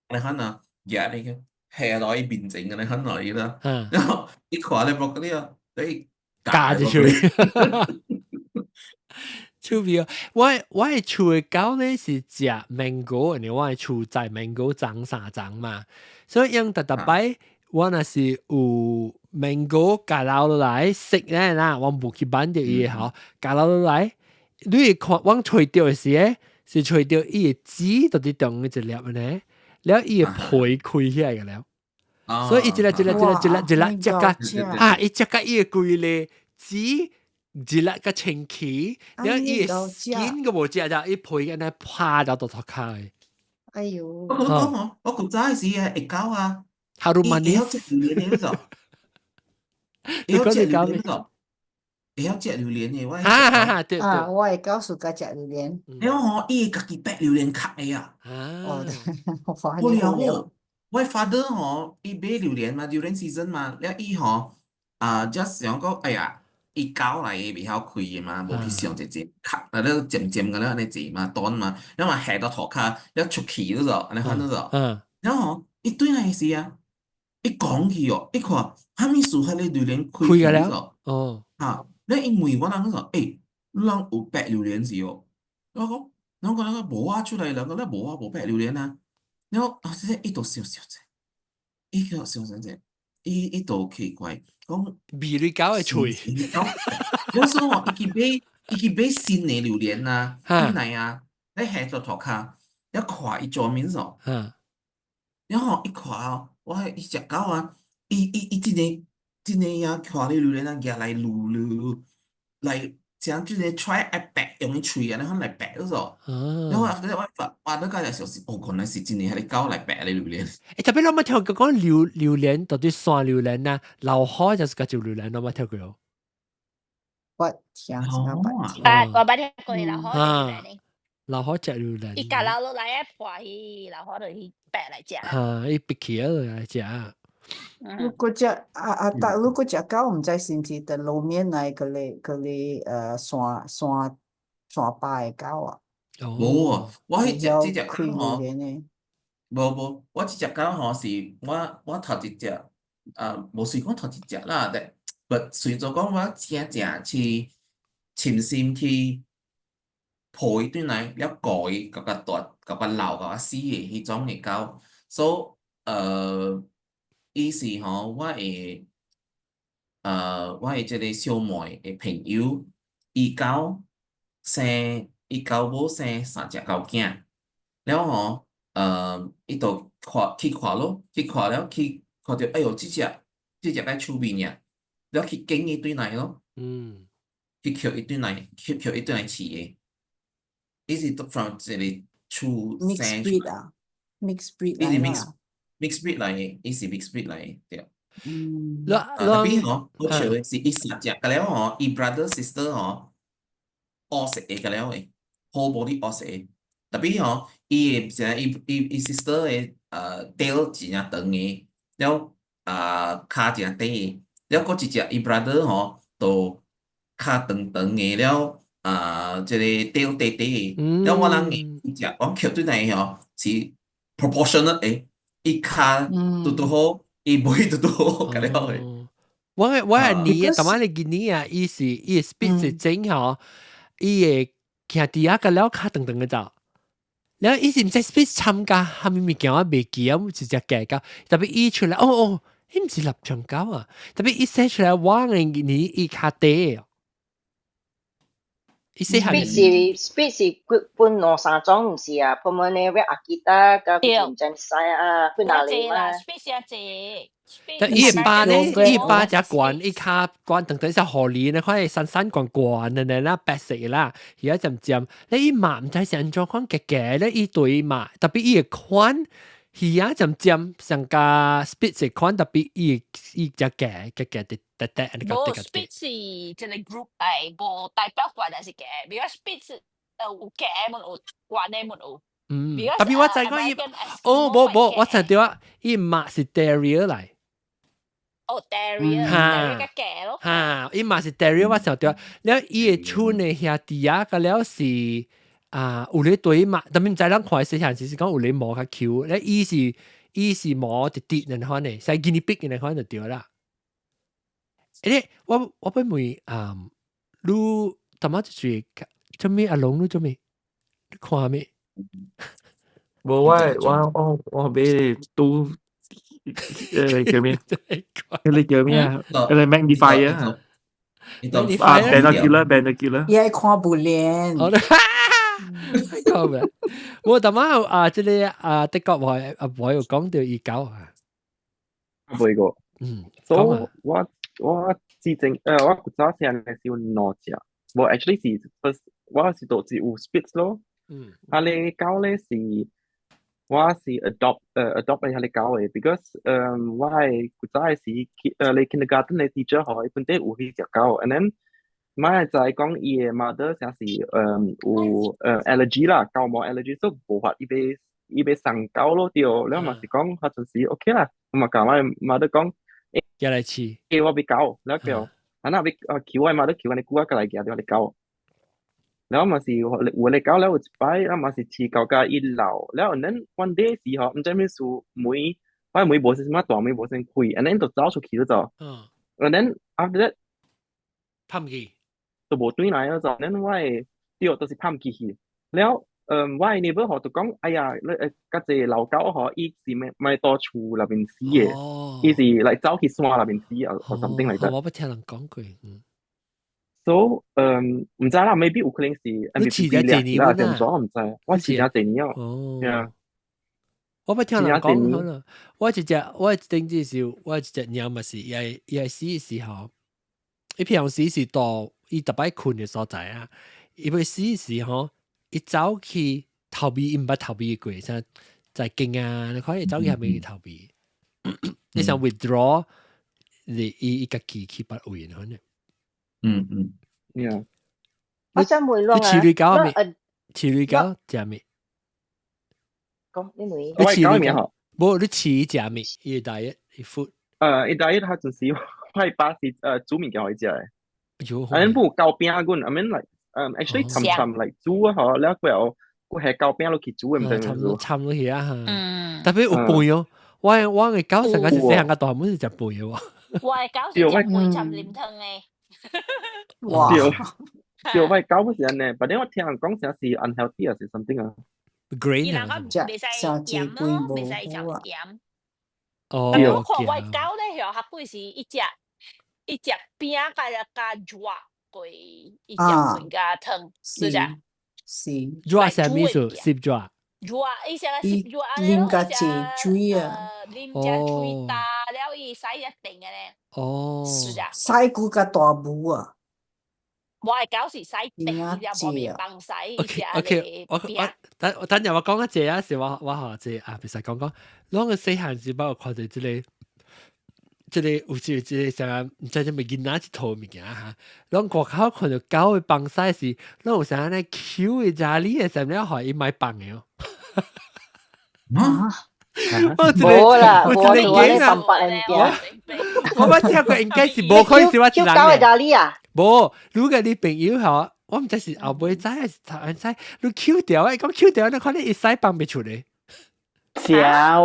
你看啊，夾你個下到伊面前嘅，你看落去啦，然後伊看你 broccoli 啊，你加入去。趣味啊！我的厝的狗呢是食 mango， 因為我的厝在 mango 長3長嘛，所以用特擺我若是有 mango 加落落來食咧啦，我無去買着伊好加落落來，你會看我吹掉的時咧，是吹掉伊的籽到啲中嘅一粒呢，แล้ว伊的皮開起來嘅了，所以伊一粒食甲伊食甲伊的規個籽。一粒個清氣，然後伊個 skin 個無食到，伊皮安尼趴到頭殼。哎呦！我講哦，我古早時會狗啊，哈魯曼尼，伊會食榴蓮嘅喎，伊會食榴蓮嘅，伊會食榴蓮嘅，哈，對，我會狗暑假食榴蓮。然後伊家己掰榴蓮殼嘅啊，無聊喎，我 father 吼，伊買榴蓮嘛，榴蓮 season 嘛，然後伊吼just 想講，哎呀。伊狗嚟嘅未曉開嘅嘛，無去上一隻殼，那個尖尖嘅咧，安尼坐嘛，短嘛，然後下到頭殼，然後出去嗰個，安尼看嗰個，然後伊對嚟時啊，伊講起哦，伊看蝦米樹迄個榴蓮開嗰個，嚇，你因為我人嗰個，誒，人有白榴蓮是哦，我講，然後嗰個無啊出嚟，人個咧無啊無白榴蓮啊，然後即係伊度笑者，伊個笑者。伊度奇怪，講味你狗嘅喙，我說我伊去買新嘅榴蓮啊，點嚟啊？你下咗頭殼，一看伊做面數，然後一看哦，我伊隻狗啊，伊真係呀，看你榴蓮啊，夾來擼來，像真係 try 一白用啲喙啊，你看來白嗰種，然後我都家就想，哦，可能是真係係啲狗來白嘅榴蓮。特別我冇聽過講榴蓮到底酸榴蓮啊，老海就是個叫榴蓮，我冇聽過。我聽我捌聽過老海榴蓮。老海食榴蓮。伊夾落來一破去，老海就去白來食。伊拔起來食。如果只但如果只狗唔知是唔是在路面嚟佢山巴嘅狗啊？冇啊，我係只隻開榴蓮嘅。冇，我只隻狗吼是我頭一隻，無算講頭一隻啦，但隨著講我正去潛心去抱伊轉來，了顧伊，甲大，甲老，甲死嘅迄種嘅狗，所以伊是吼我嘅即個小妹嘅朋友，伊狗母生3隻狗囝，了吼。伊就去看咯，去看了去看到，哎呦，這隻在厝邊呀，了去揀一堆來咯，去捡一堆來飼嘅，伊是from 這裡厝生出來，mix breed 伊是 mix breed 來嘅，伊是 mix breed 來嘅，對。特別吼，好笑嘅是伊3隻，個了吼，伊 brother sister 吼，黑色嘅個了嘅 ，whole body 黑色嘅。特別吼，伊sister 嘅tail 真正長嘅，了骹真短嘅，了嗰一隻伊 brother 吼，就骹長嘅，了即個 tail 短嘅，了我人一隻，我捡對來吼是 proportionate 嘅，伊骹拄好，伊尾拄好，咁了嘅。我係你，但係你見你啊，伊 speed 是整吼，伊會徛佇遐個了骹長嘅咋。然後以前唔使 speech 參加，下面物件我未記啊，直接計較。特別伊出來，伊唔是臘腸狗啊！特別伊寫出來，我嘅你伊卡地哦。伊寫下面。speech 是分兩三種，唔是啊 ，Pomeranian、Akita 加 Jansai 啊，去哪裡嘛 ？speech 啊，這。但伊巴呢？伊巴只管，伊卡管等等一下河裡呢，可以散管嘅啦，白色啦，而家漸，你伊馬唔知成狀況嘅咧，伊對馬，特別伊嘅款，而家漸上加 speed 食款，特別伊只嘅冇 speed 是即係 group 係冇代表款係嘅，比如 speed 有嘅冇有，管嘅冇有。特別我知講伊，冇，我知道啊，伊嘛是 Terrier 嚟。Terrier 嘅嘅咯。嚇，伊嘛是 Terrier，我知道。แล้ว伊嘅村嘅兄弟啊，個了是有咧對嘛，特別唔知咱看細漢時是講有咧毛較 Q，咧伊是毛直直人款嘅，細 guinea pig 人款就對啦。誒，我本問你頭媽就是做咩阿龍你做咩？你看咩？冇我俾都叫咩？你叫咩啊？你 magnifier 啊？Banner killer。也看不練。講咩？我頭媽即係的確我有講到伊狗啊。未過。所以我之前我古早時係少兩隻，我 actually 是 first 我是獨自有 Spitz 咯。啊，你狗咧是我是 adopt 嚟下你狗嘅 ，because 我係古早時你 kindergarten 嘅 teacher 可以本地有迄隻狗 ，and then 買就係講伊嘅 mother 像是有allergy 啦，狗毛 allergy， 所以無法伊要送狗咯對，แล้ว嘛是講佢就是 OK 啦，咁啊講我 mother 講。入嚟試，我俾狗，แล้ว叫อันนั้นคิวไอ้มาด้วยคิวอันนี้กูว่าอะไรแกเดี๋ยวเก่าแล้วมาสิหัวเลยเก่าแล้วไปแล้วมาสิชีเก่าก็อีเหล่าแล้วอันนั้นวันเดย์สิเหรอมันจะไม่สู้มวยว่าไม่บอกสิมาตัวไม่บอกสิคุยอันนั้นตัวเจ้าสุขีแล้วจ้ะอันนั้น after that พัมกี้ตัวบอกตัวไหนแล้วจ้ะนั้นว่าเดี๋ยวตัวสิพัมกี้แล้วว่านี่เบอร์เขาตัว講哎呀嗰隻老狗嗬伊是咪多厝那邊死嘅伊是嚟走去山那邊死或 something like that 我不聽人講過so 唔知啦 maybe 有可能是你遲咗幾年啦點咗我唔知我遲咗幾年我不聽人講可能我一定至少我一隻鳥咪是也死嘅時候伊平時是到伊特別困嘅所在啊伊要死嘅時候一走去逃避，唔係逃避過，就係驚啊！你可以走去係咪逃避？你想 withdraw， 你家己去不會可能。我真會咯。你飼女狗係咪？飼女狗食咩？講你妹。你飼女狗？冇，你飼食咩？伊第一food。伊第一，佢就是我爸是煮物件可以食嘅。อันนั้นผู้เกาเปียกุน I mean like actually ทำ like 煮啊嗬，แล้วก็係เกาเปีย落去煮嘅唔得。ทำ落去啊嚇。特別有背哦，我嘅狗成日是細漢個大門是食背嘅喎。我嘅狗是食背浸黏湯嘅。哇！對，我嘅狗是安尼，但係我聽人講成是 unhealthy 啊，是 something 啊。Green 啊。未使鹽咯，未使浸鹽。哦。但係我看我嘅狗咧，佢背是一隻邊加抓。一隻半加湯，是咋？是。抓係咩意思？攝抓。抓，伊成個攝抓，啉個蔗水啊。啉隻水大了，伊洗一定嘅咧。哦。是咋？洗骨個大母啊。我係狗時洗定，又冇面幫洗。OK， 我等陣我講一隻啊，是我學隻啊，別使講，攞個細漢時幫我看到之類。即係有時即係成日唔知做咩囡仔一套物件嚇，攞外口看到狗會放曬時，攞有成日咧 Q 嘅咋呢嘅成日學伊買放嘅哦。冇啦，我哋放白人嘅。我聽過應該是冇可以是我自然嘅。狗嘅咋呢啊？冇，如果你朋友嚇，我唔知是後輩仔還是頭人仔，你 Q 掉啊！講 Q 掉，你可能一世放唔出嚟。少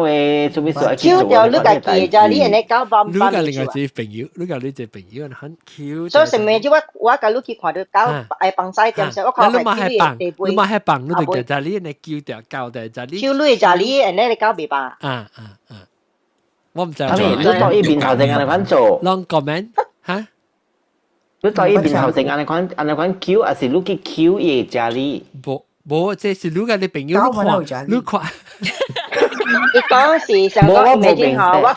誒，做咩事？Q 掉你個記咋？你人哋狗放你個另外隻朋友，你個你隻朋友很 Q。所以成日我個你去看到狗係放曬點時，我看係 Q 嘅地背。你買係放，你就就你人 Q 掉狗的就你。 Q 類就你人哋狗未放。我唔知。你到呢邊頭正眼嚟講做。Long comment 嚇？你到呢邊頭正眼嚟講 Q，還是你去 Q 嘢咋你？冇，即係如果你朋友你看。你講是上個未見嗬，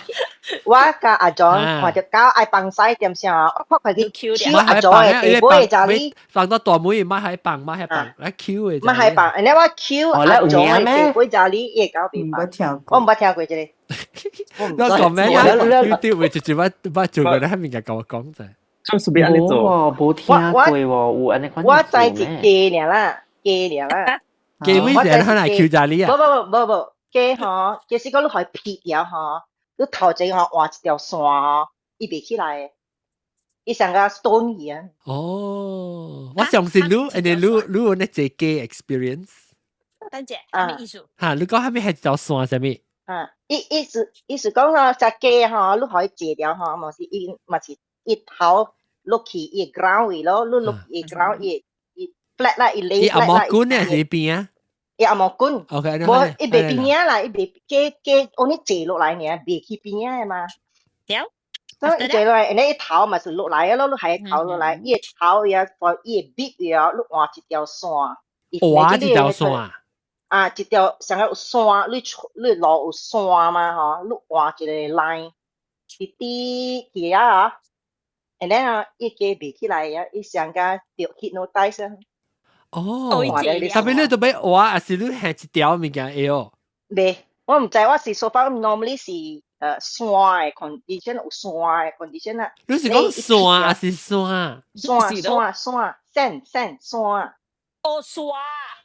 我甲阿 John 看隻狗愛放曬點先嗬，我看佢 Q 阿 John 嘅地背就你放到大妹買係放，來 Q 嘅。買係放，然後我 Q 阿 John 嘅地背就你嘢狗別放。我唔捌聽過這個。我講咩啊 ？YouTube 會直接乜做過咧？喺面嘅講就係。就是別安尼做。冇聽過喎，有安尼款。我知一雞爾啦，雞爾啦。雞尾隻可能叫咋你啊？不，雞吼，其實講你可以撇掉吼，你頭前吼畫一條線吼，伊袂起來，伊像個 stone 一樣。哦，我相信你，你有那隻雞 experience。等陣，咩意思？嚇，你講係咪係條線什麼？意思講吼，隻雞吼，你可以截掉吼，嘛是一頭落去伊 ground 位咯，你落伊 ground 伊 flat 啦，伊 lay 伊阿毛棍呢是邊啊？伊阿毛棍。OK，無伊袂邊啊啦，伊袂雞按你截落來呢，袂去邊啊嘛。有。所以伊截落來，然後伊頭嘛是落來咯，你係頭落來，伊頭呀，伊邊呀，你換一條線。換一條線。啊，一條像個有線，你路有線嘛吼，你換一個 line， 一啲嘢啊，然後啊，伊雞袂起來呀，伊像個着 hypnotize 啊。哦，特別你都俾換，還是你係一條物件會哦？袂，我唔知，我是so far normally 是線嘅 condition 有線嘅 condition 啊。你是講線還是線？線。哦，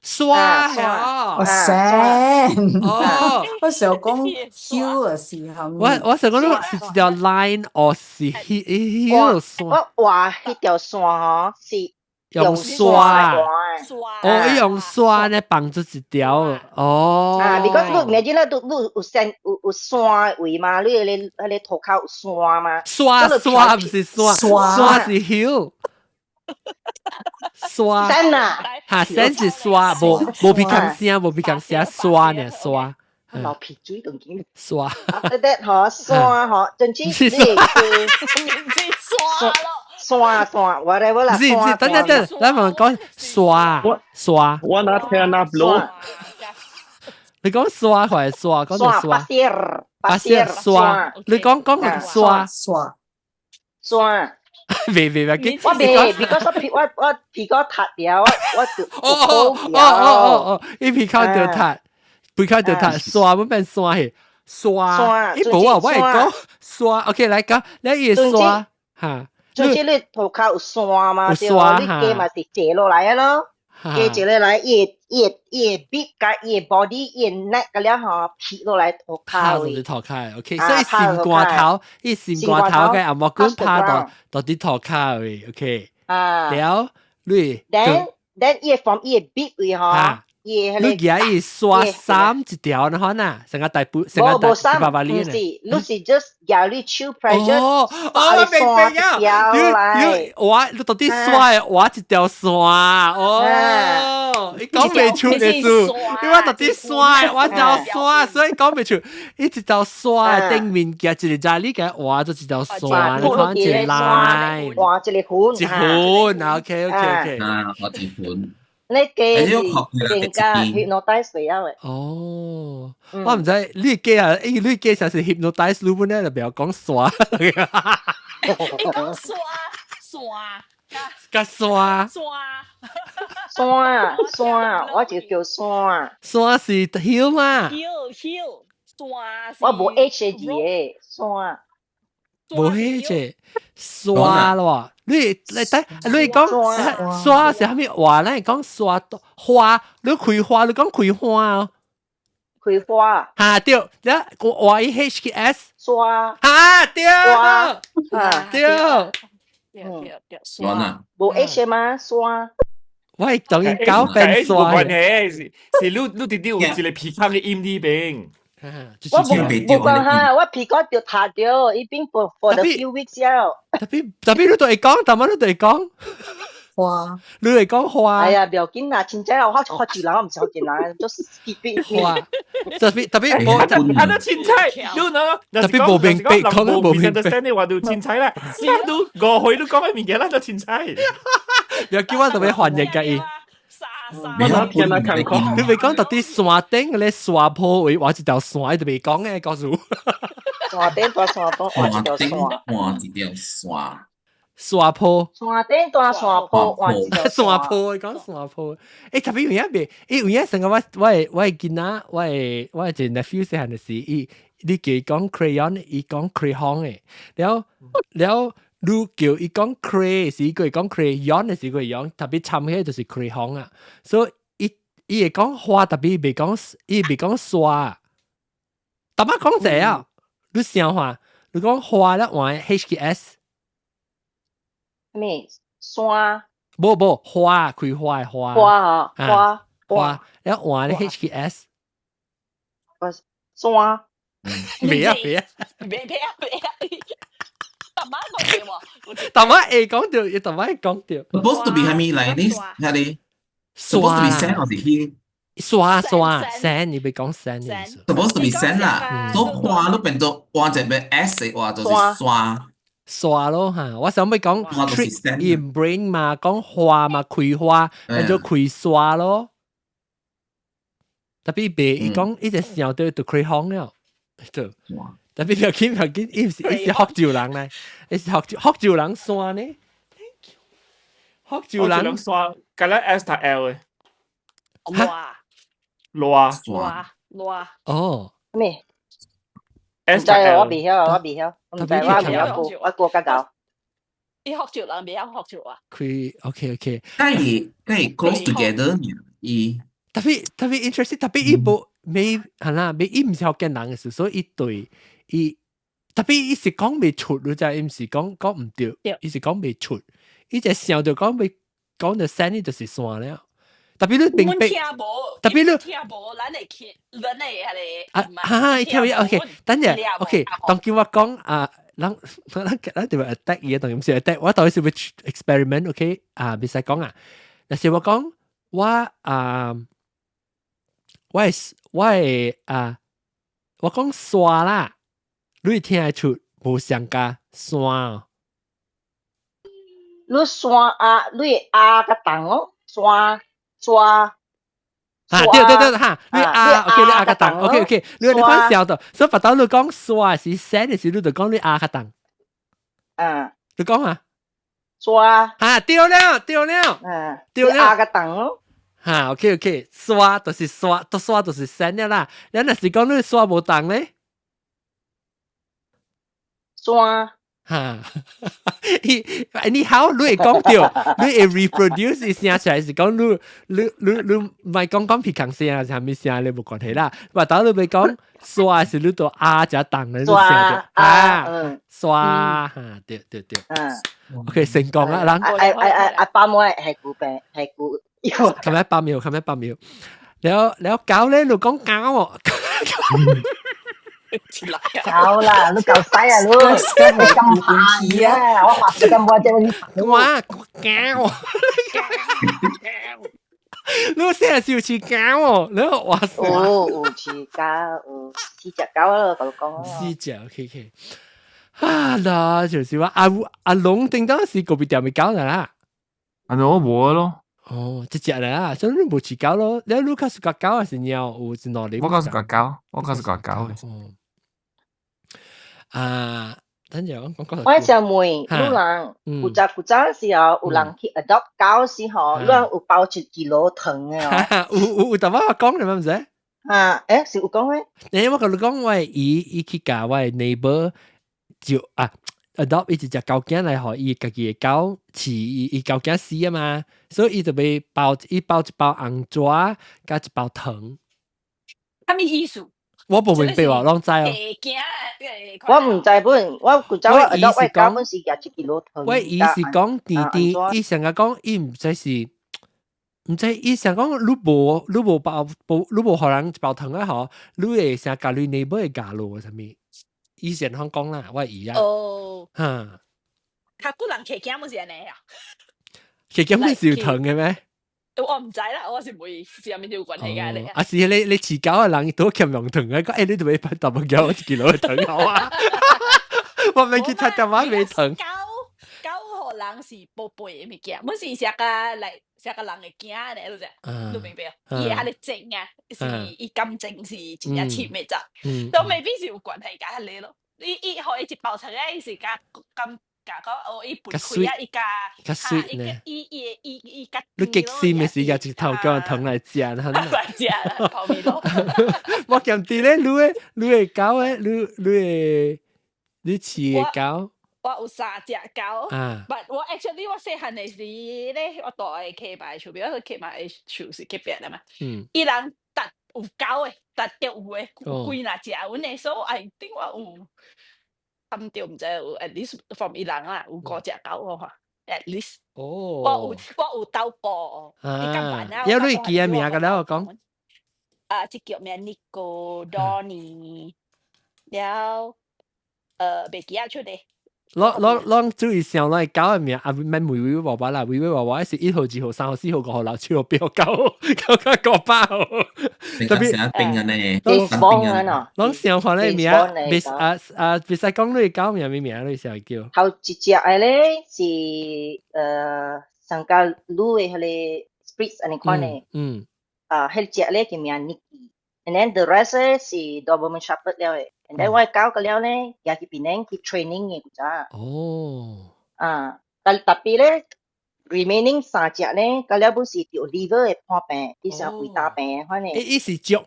刷哦，線。哦，我想講 hill 嘅時候，我想講你是一條 line，或是 hill 線。我畫迄條線吼是用刷。哦，伊用刷呢綁住一條。哦。because 你今日都有線有線位嘛？你迄個頭殼有線嘛？刷唔是刷，刷是 hill。刷線啊，嚇線是刷，無比較聲，無比較聲，刷呢刷。流鼻水當見。刷。得嗬，刷嗬，總之你刷，whatever 啦。等，咱問講刷。我那聽那 blow。你講刷還是刷？講到刷。巴士刷。你講刷。未，我未 ，because 我皮膏塌掉，我伊皮膏掉塌，刷乜變刷去？刷，伊冇啊，我係講刷 ，OK 來講，你伊刷嚇。總之你頭殼有刷嘛，對咯，你雞嘛是折落來咯，雞折落來，伊 big 甲伊 body 伊 neck 個了吼，撇落來頭殼位。頭殼 ，OK， 所以心肝頭，伊心肝頭嘅阿毛管拍到啲頭殼位 ，OK。了，你。then 伊 from 伊 big 位吼。你而家伊刷三一條呢？可能成個大半，成個大八百年呢？你是 just 搖你手 pressure， 我明啊！你到底刷畫一條線哦，你講未出嘅數，你話到底刷畫一條線，所以講未出，一條線頂面夾一個扎，你嘅畫咗一條線，你看一個 line， 畫一個盤，OK，我一盤。你嘅更加 hypnotize 嚟啊！哦，我唔知你嘅啊，你嘅就係 hypnotize 你本咧就比較講刷，講刷，我就叫刷。刷是 hill 嘛 ？hill 刷。我冇 H 字嘅刷。冇 H 刷咯。你講刷是蝦米話咧？講刷花，你開花，你講開花哦。開花。嚇對，你話 HKS 刷。嚇對。刷啊。冇 H 嘛刷。我係當然搞變刷。關係是你直接有一個皮卡嘅音呢邊。我冇講下，我皮膏就塌掉，已經 for the few weeks 了。特別你對講，但係你對講花，你對講花。係啊，唔要緊啊，現在我學住啦，我唔想見啦，都 skip 花。特別冇，睇到青菜，特別冇明白，講得冇明白。understand 你話到青菜啦，都過去都講緊物件啦，就青菜。又叫我特別還嘢嘅。我那天來看過，你未講到啲山頂咧沙坡位，或者條山就未講嘅，告訴我。山頂大山坡，山頂換一條山。沙坡。山頂大山坡換一條山坡，講山坡。誒，特別有影未？有影成個我係見啊，我係一 nephew 細漢嘅時，你叫佢講 crayon， 伊講 crayon 嘅，แล้ว如叫伊講 cray 是佢講 crayon 嘅是佢講，特別參起就是 crayon 啊，所以伊會講花，特別伊袂講刷。大媽講者啊，你想話，你講花咧換 HKS。咩山？無花開花嘅花。花，แล้ว換咧 HKS。山。未啊！大媽會講到，大媽會講到。Supposed to be 係咪嚟呢？係你 supposed to be sand 還是 hill？刷 sand， 你別講 sand 嘅意思。supposed to be sand 啦，所以花都變做換隻咩 S 嘅話就是刷咯嚇，我想咪講 trick in brain 嘛，講花嘛開花，變做開刷咯。特別別，伊講一隻小對就開行了，對。特別要緊，伊是福州人咧，伊是福州人刷呢。福州人刷，咁咧 S 同 L 嘅。羅。哦。咩？唔知我未曉，唔知我過家教。伊福州人未曉福州話。佢 OK。係 close together 伊。特別 interesting， 特別伊無未係啦，未伊唔是福建人嘅事，所以伊對伊特別伊是講未出，你知伊唔是講唔對，伊是講未出，伊就想到講未講到聲呢就是算了。特別你明白，特別你聽無，咱會聽嘢 OK， 等陣 OK， 當叫我講咱就會 attack 嘢，當唔是 attack， 我到時會 experiment OK 唔使講啊，但是我講我講刷啦，你聽得出無相加刷。你刷你個檔咯，刷。對嚇，你OK， 你個檔 OK， 你看笑到，所以白島你講刷是聲嘅時，你就講你個檔。你講啊？刷。對了。對了。個檔咯。OK， 刷就是刷，都刷就是聲了啦。你若是講你刷無檔咧？刷。你好，你會講到，你會 reproduce 一聲出來是講你唔係講皮康聲啊，係咪聲你冇關係啦。話到你咪講刷是你到只檔咧，刷對。OK， 成功啦，人。爸妹係古病，係古。琴日8秒。แล้ว搞咧，你講搞喎。搞啦，你夠細啊，你咪咁怕啊！我話咁多隻哇，搞！你成日笑似搞喎，你話死。有似搞，4隻狗咯，咁講。4隻 OK。嗱，就是話阿龍正當時嗰邊店咪搞啦。我冇咯。哦，一隻啦，所以你冇似搞咯。你盧卡斯個狗還是鳥？有是哪裡？我講是個狗，我講是個狗。等陣我講。我就問，有人古早時候有人去 adopt 狗時候，有人有包1 kilo 糖嘅。有大媽講你咪唔使？是有講咩？你我同你講，我伊去教我 neighbor 就adopt 一隻狗仔來互伊家己嘅狗飼伊狗仔死啊嘛，所以伊就被包一包紅紙加一包糖。啥物意思？我無明白喎，攏知哦。我唔知本，我古早我 adopt 嘅狗本是廿1 kilo 糖。我意是講弟，伊成日講伊唔知是，唔知伊成講你無包，你無互人一包糖啊吼，你會成家裡neighbor會加咯啥物？以前香港啦，我係哦，較古人騎camp冇是安尼啊？騎camp唔是有糖嘅咩？我唔知啦，我是唔會是入面有關係嘅咧。是你飼狗嘅人都欠用糖嘅，講你做咩把大隻狗1 kilo 糖好啊？我咪去睇大媽買糖。狗互人是寶貝嘅物件，唔是成個人嘅驚咧，你明白啊？伊係你靜啊，是伊感情是真正甜嘅咋，都未必是有關係㗎你咯。伊互伊一包糖咧，是加咁。講伊撥開啊！伊加你極鮮嘅時間直頭叫人糖嚟食，嚟食泡麵咯。我見啲咧，你嘅狗咧，你飼嘅狗，我有3隻狗，but 我 actually 我細漢嘅時咧，我住喺溪馬厝邊，我溪馬嘅厝是隔壁啦嘛。伊人特有狗誒，特別有誒，有幾若隻阮誒，所以 I think 我有差唔多唔知有 at least from 伊人啦，有5隻狗我話 at least。我有鬥過，你咁辦啊？有你記嘅名㗎啦，我講。即叫咩 Nico、Donny，了未記得出嚟。啷注意上來狗嘅名，啊唔係微微爸爸啦，微微爸爸是1號、2號、3號、4號、5號、6號、7號、8號、9號，9個8號。特別成日冰嘅呢，啷上看咧名，別使講你狗名咩名，你成日叫。頭一隻嘅咧是上加擼嘅迄個 Spritz 安尼款嘅，迄隻咧叫名 Nicky，and then the rest 咧是 Doberman Shepherd 了嘅。and then 我搞個了咧，也去邊咧去 training 嘅嗰隻。但特別咧 remaining 3隻咧，個了本是條 liver 嘅破病，伊成胃大病款嘅。伊是捉，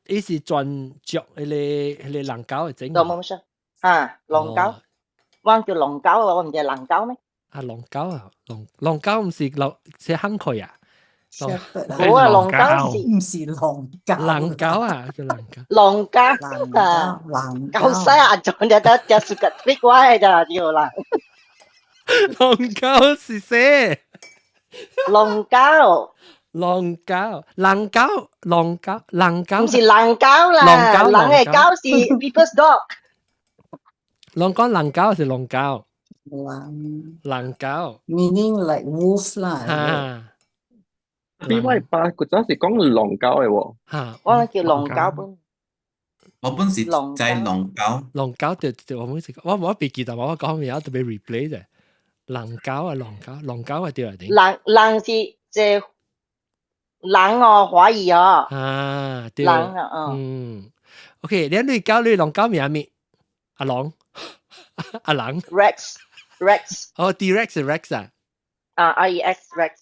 伊是專捉迄個狼狗嘅整。Doberman Shepherd 狼狗，我叫狼狗，我唔知狼狗咩？狼狗啊，狼狗唔是是坑佢啊？冇啊，狼狗唔是狼狗，狼狗啊，叫狼狗。狼狗啊，狗西啊，仲有得สุกัดพริกไว้咋叫狼？狼狗是誰？狼狗。唔是狼狗啦，狼嘅狗是 people's dog。狼狗是狼狗。狼狗 meaning like wolf 啦。邊位爸嗰陣時講狼狗嘅喎，我叫狼狗本。我本是就係狼狗。狼狗就我冇食過，我別記得我講嘢特別 replay 啫。狼狗啊，狼狗係點嚟點？狼是即狼哦，華語哦。對。狼啊OK， 你狼狗名咩？阿狼。Rex。哦 ，T-Rex 係 Rex 啊。REX Rex。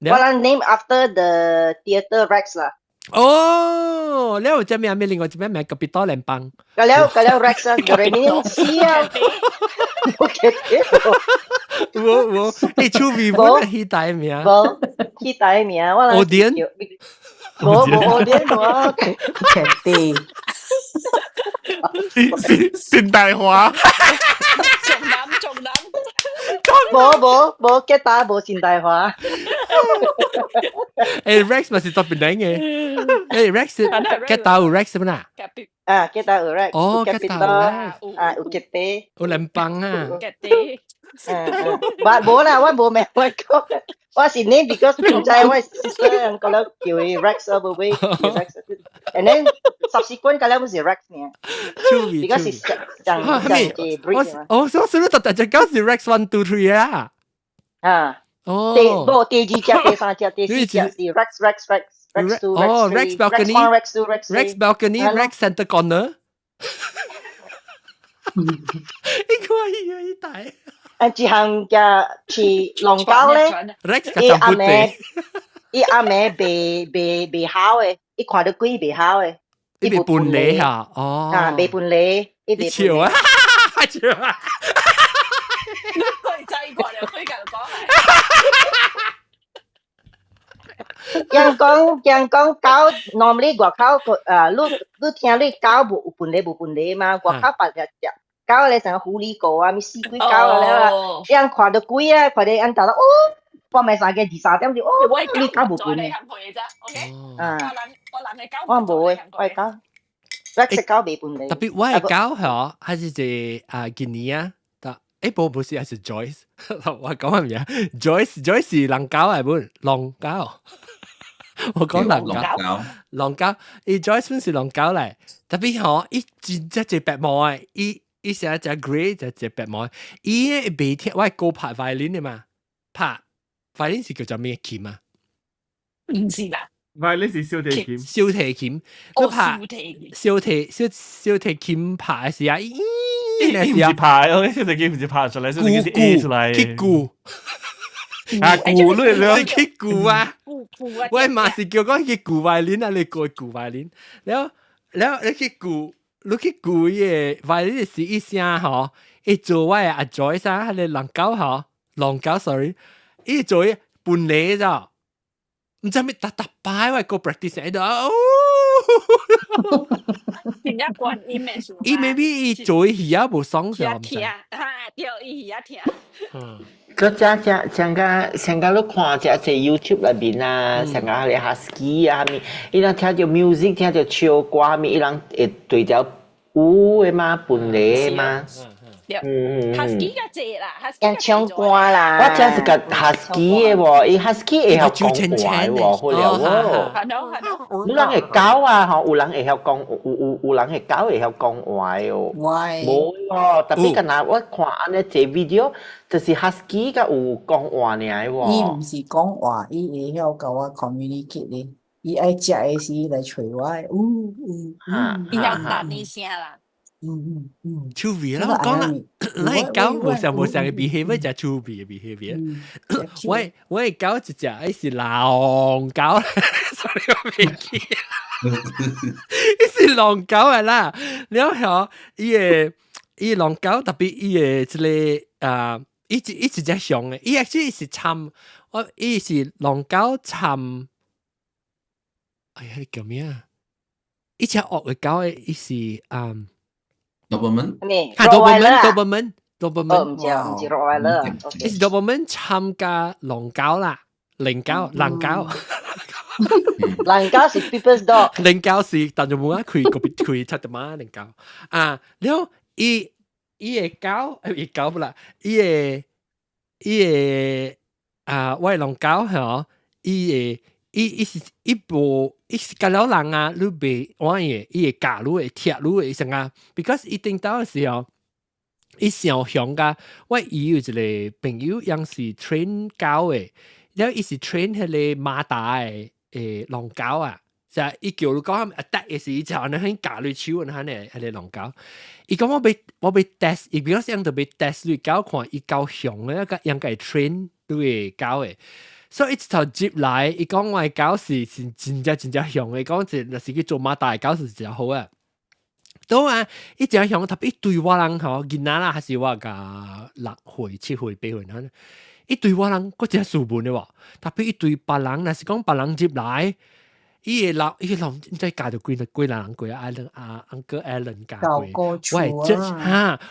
我哋 name after the theater Rex 啦。哦，你有隻名咩？另外隻名叫彼得聯邦。嗰了 Rex 啊，嗰啲名是啊。冇，你出面冇起大名。冇起大名，我哋。Odin。冇 Odin 冇。現代化。重諗。冇，吉打冇現代化。Rex 咪是特別靚嘅。Rex 吉打有 Rex 咩啦？吉打有 Rex。哦，吉打有 Rex。有吉地。有聯邦啊。吉地。冇啦，我冇名我講，我是 name because 唔知我 sister 個了叫 Rex 啊，冇俾 Rex。and then subsequent 個了唔是 Rex 呢 ，because 是講嘅 breed 哦，所以特隻狗是 Rex 1、2、3啊。哦。第2隻、第3隻、第4隻是 Rex 2、哦 Rex Balcony、Rex 2、Rex 3、Rex Balcony、Rex Center Corner。呢個係呢大。一項嘅是狼狗咧，伊阿妹未好嘅，伊看到鬼未好嘅，伊未搬嚟嚇，未搬嚟，伊未笑啊，笑啊，佢真過嚟，佢咁講係。人講狗，normally 外口你聽你狗冇搬嚟嘛，外口白日日。狗咧成個狐狸狗啊，咪死鬼狗啦！人看到鬼啊，看到人打到半夜3點、2、3點就你狗冇搬嘅。我冇嘅，我係狗，Rex 狗未搬嚟。特別我係狗嗬，還是隻吉尼啊？不是，還是 Joyce。我講乜嘢 ？Joyce 是狼狗係本狼狗。我講狼狗，Joyce 本是狼狗嚟，特別嗬，伊真隻白毛嘅，伊成日隻 grey 隻白毛，伊未聽我係高拍 violin 嘅嘛，拍 violin 是叫做咩琴啊？唔是啦 ，violin 是小提琴，小提琴，佢拍小提琴拍嘅時候，唔是拍，我小提琴唔是拍出嚟，小提琴是 A 出嚟，擊鼓。啊，鼓你擊鼓啊！喂，嘛是叫講擊鼓 violin 啊，你過鼓 violin，然後你擊鼓。你去鼓嘅 violin 是一聲嗬，伊做我阿 Joyce 啊，迄个狼狗吼，狼狗 sorry， 伊做半禮咋，唔知咩打擺我個 practice 喺度哦。人家觀音嘅事。伊 maybe 伊做魚啊無爽上。聽啊，對，伊魚聽。個像個你看只 YouTube 裏邊啊，像個你 Husky 啊，咪伊人聽到 music， 聽到唱歌咪伊人會對條舞嘅嘛，伴侶嘅嘛。Husky 嘅啫啦，Husky 唱歌啦。我真係個 Husky 嘅喎，伊 Husky 會曉講話喎，好了喎。有人會教啊，嗬，有人會曉講，有人會教會曉講話喎。冇喎，特別嗰我看安尼隻 video，就是 Husky 嘅有講話呢喎。伊唔是講話，伊會曉教我 communicate 咧，伊愛食嘅時來找我，伊曉答你聲啦。趣味啦，我講啦，你狗無常嘅 behavior 就係趣味嘅 behavior。我嘅狗一隻係是狼狗，sorry 我未記，係狼狗係啦。你睇伊狼狗特別伊嘅一個伊一隻熊嘅，伊actually是參，伊是狼狗參，哎呀，你叫咩啊？伊隻惡嘅狗嘅，伊是Doberman， Doberman，唔知羅威勒，伊是 Doberman 參加狼狗啦，狼狗，狼狗是 people's dog， 狼狗是但係冇啊，佢出得嘛狼狗啊，然後伊嘅狗唔啦，伊嘅我嘅狼狗係伊是甲了人啊，你袂玩嘢，伊會教你會踢你會成啊。because 伊頂到嘅時候，伊想象噶，我伊有一個朋友，樣是 train 狗嘅，然後伊是 train 迄個馬達嘅狼狗啊，就係伊叫你講佢 attack 嘅時，伊就安尼喺教你手安尼迄個狼狗。伊講我被 test， 伊比較想就被 test 你狗看伊夠凶嘅，個樣個 train 你嘅狗嘅。所以一頭接嚟，伊講我嘅狗是真正凶嘅，講就若是去做馬大狗是真好啊。都啊，伊真凶，特別伊對我人吼，囡仔啦，還是我甲6歲、7歲、8歲，伊對我人嗰隻書本嘅喎，特別伊對別人，若是講別人接來，伊會鬧，唔知教到幾人啊，Uncle Alan 教過，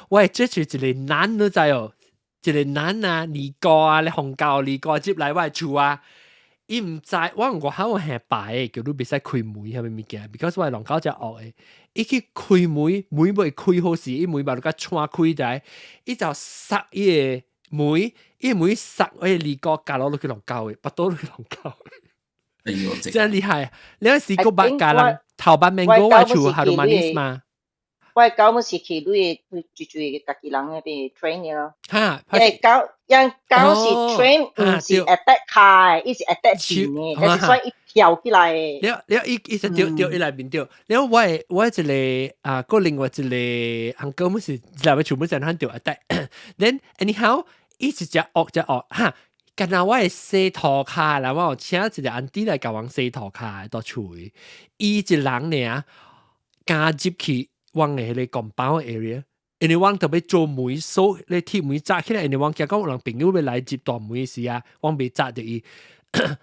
我係即係一個男都知哦。一個男啊，二個啊，你紅教二個接嚟我係厝啊，伊唔知我口我係白嘅，叫你別使開門係咪物件 ？because 我係狼狗隻惡嘅，伊去開門未開好時，伊門把你個窗開仔，伊就塞伊個門，伊門塞我二個夾落去狼狗嘅，拔到落去狼狗。真厲害！你有試過把夾人頭把命過我厝係度 manis 嘛？我狗冇時期都係住家己人嘅被 train 嘅咯。狗是 train 唔是 attack 開，伊是 attack 前嘅，但是所以伊跳起來嘅。你伊是掉伊內面掉。然後我一個個另外一個uncle冇是來要全部成日掉 attack。then anyhow 伊一隻惡嚇。今日我係洗頭卡啦，我請一個安弟來教我洗頭卡到厝嘅，伊一人呢加入去。往嘅迄個 compound area，人哋往特別做梅數，你鐵梅紮起來，人哋往講有人朋友要來接大梅時啊，往未紮着伊，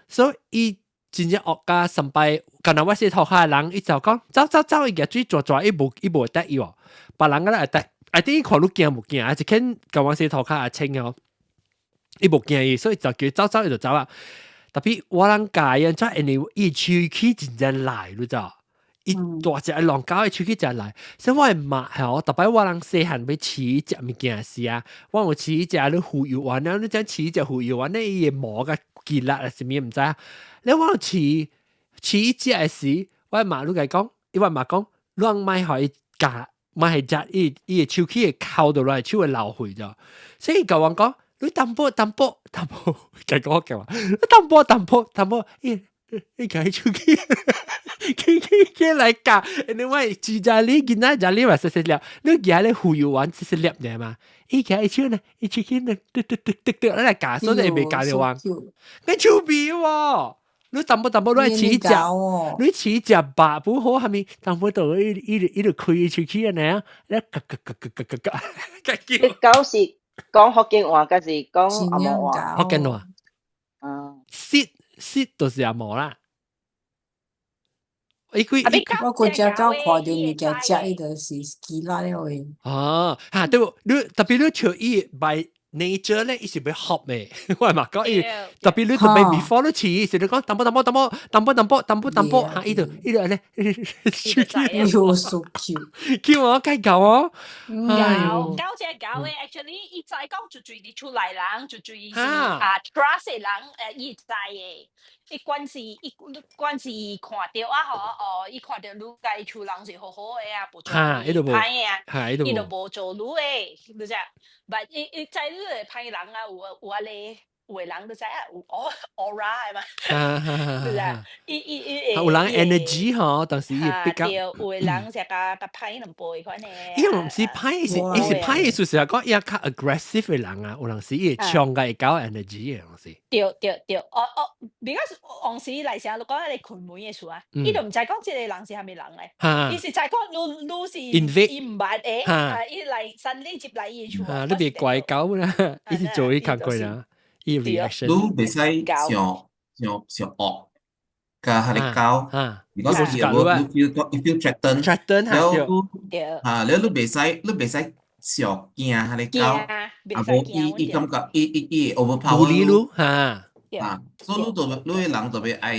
所以伊真正惡家上拜，今日我洗頭下人，伊就講走，伊個水抓，伊無得伊喎，別人個來得，I think 伊看你驚無驚，一見甲我洗頭下清哦，伊無驚伊，所以就叫走伊就走啊，特別我人家人即係人哋伊喙齒真正來，你知道？伊大隻狼狗嘅喙齒就嚟，所以我係抹係特別我人細漢要飼隻物件時啊，我有飼隻你胡油丸啊，你將飼隻胡油丸咧伊毛個結辣啊，是咩唔知啊？你我飼隻嘅時，我媽你講，伊話媽講，你買互伊夾，買係隻伊嘅喙齒會扣到落嚟，手會流血咗，所以講我講，你淡薄，計講我講，你淡薄，伊個喙齒。佢嚟教，你話住在你見到就你話食了，你而家你胡油丸食了嘅嘛？伊個一呢，一出去呢，滴嚟教，所以你未教你玩，佢臭味喎。你淡薄你饲只，你飼只白不好，係咪淡薄度呢度開出去啊？呢，一格，啲狗是講福建話，還是講阿毛話？福建話。sit 就是阿毛啦。我國家狗看到你嘅隻，伊就是基拉了喂。哦，嚇對喎，你特別你像伊 by nature 咧，伊是要學嘅，我係嘛講伊，特別你特別 before 你飼，是你講淡薄嚇，伊度咧，又 so cute，我計狗哦，狗隻狗嘅 actually 伊在講就最啲出嚟人，就最是trust 嘅人伊在嘅。伊關是看到啊吼，伊看到女家厝人是好好嘅啊，無做歹嘅，伊就無做女嘅，你知？但伊在女嘅歹人啊，有啊咧，有嘅人都知啊，有 aura 係嘛？對啊，有人 energy 嗬，但是伊 pick up，有嘅人成個歹兩倍款嘅。伊唔是歹，伊是歹嘅，就是講伊較 aggressive 嘅人啊，有陣時伊搶嘅搞 energy 嘅，有陣時。對，because 往時嚟時候，你講你群門嘅事啊，伊就唔知講即個人是係咪人咧，伊是就係講你是伊唔捌嘅，伊嚟新呢接嚟伊厝啊，你別怪狗啦，伊是做伊工作啦，伊 reaction。你唔使上惡，㗎係你狗，如果是you feel threatened，แล้ว你唔使上驚係你狗，啊無伊感覺伊 overpower 你，所以你人特別愛在，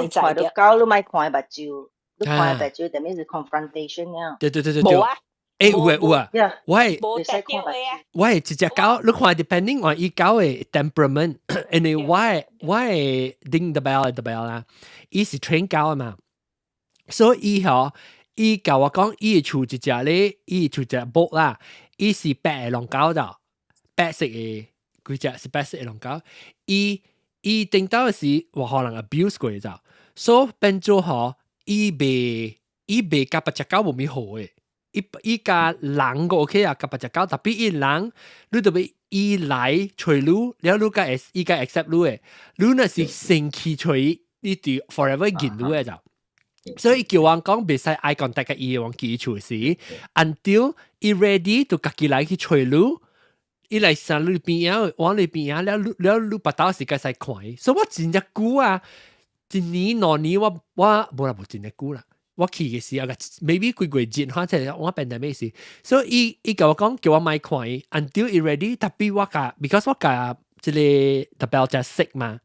你看到狗你咪看目睭，你看目睭等於是 confrontation 啊。對。冇啊。有啊，我係一隻狗，你看 depending on 伊狗嘅 temperament，因為我係 ding the bell 啦，伊是 train 狗啊嘛，所以伊教我講，伊厝一隻咧，伊厝一隻木啦，伊是白嘅龍狗就，白色嘅，佢隻是白色嘅龍狗，伊頂到時我可能 abuse 過就，所以變咗伊袂甲別隻狗冇咩好嘅。伊家人個 OK 啊，甲別隻狗，特別伊人，你特別伊來隨你，了你家伊家 accept 你嘅，你那是生氣隨你對 forever 見你嘅就，所以叫我講別使 eye contact 嘅伊往記住時 ，until 伊 ready 就家己來去隨你，伊來上你邊啊，往你邊啊，了你不到時間使看，所以我真隻久啊，一年兩年我冇啦冇真隻久啦。我去嘅時候，maybe 幾個月前，或者我變得咩事，所以伊甲我講叫我買看，until it ready，特別我甲 ，because 我甲即個 the bell 就識嘛，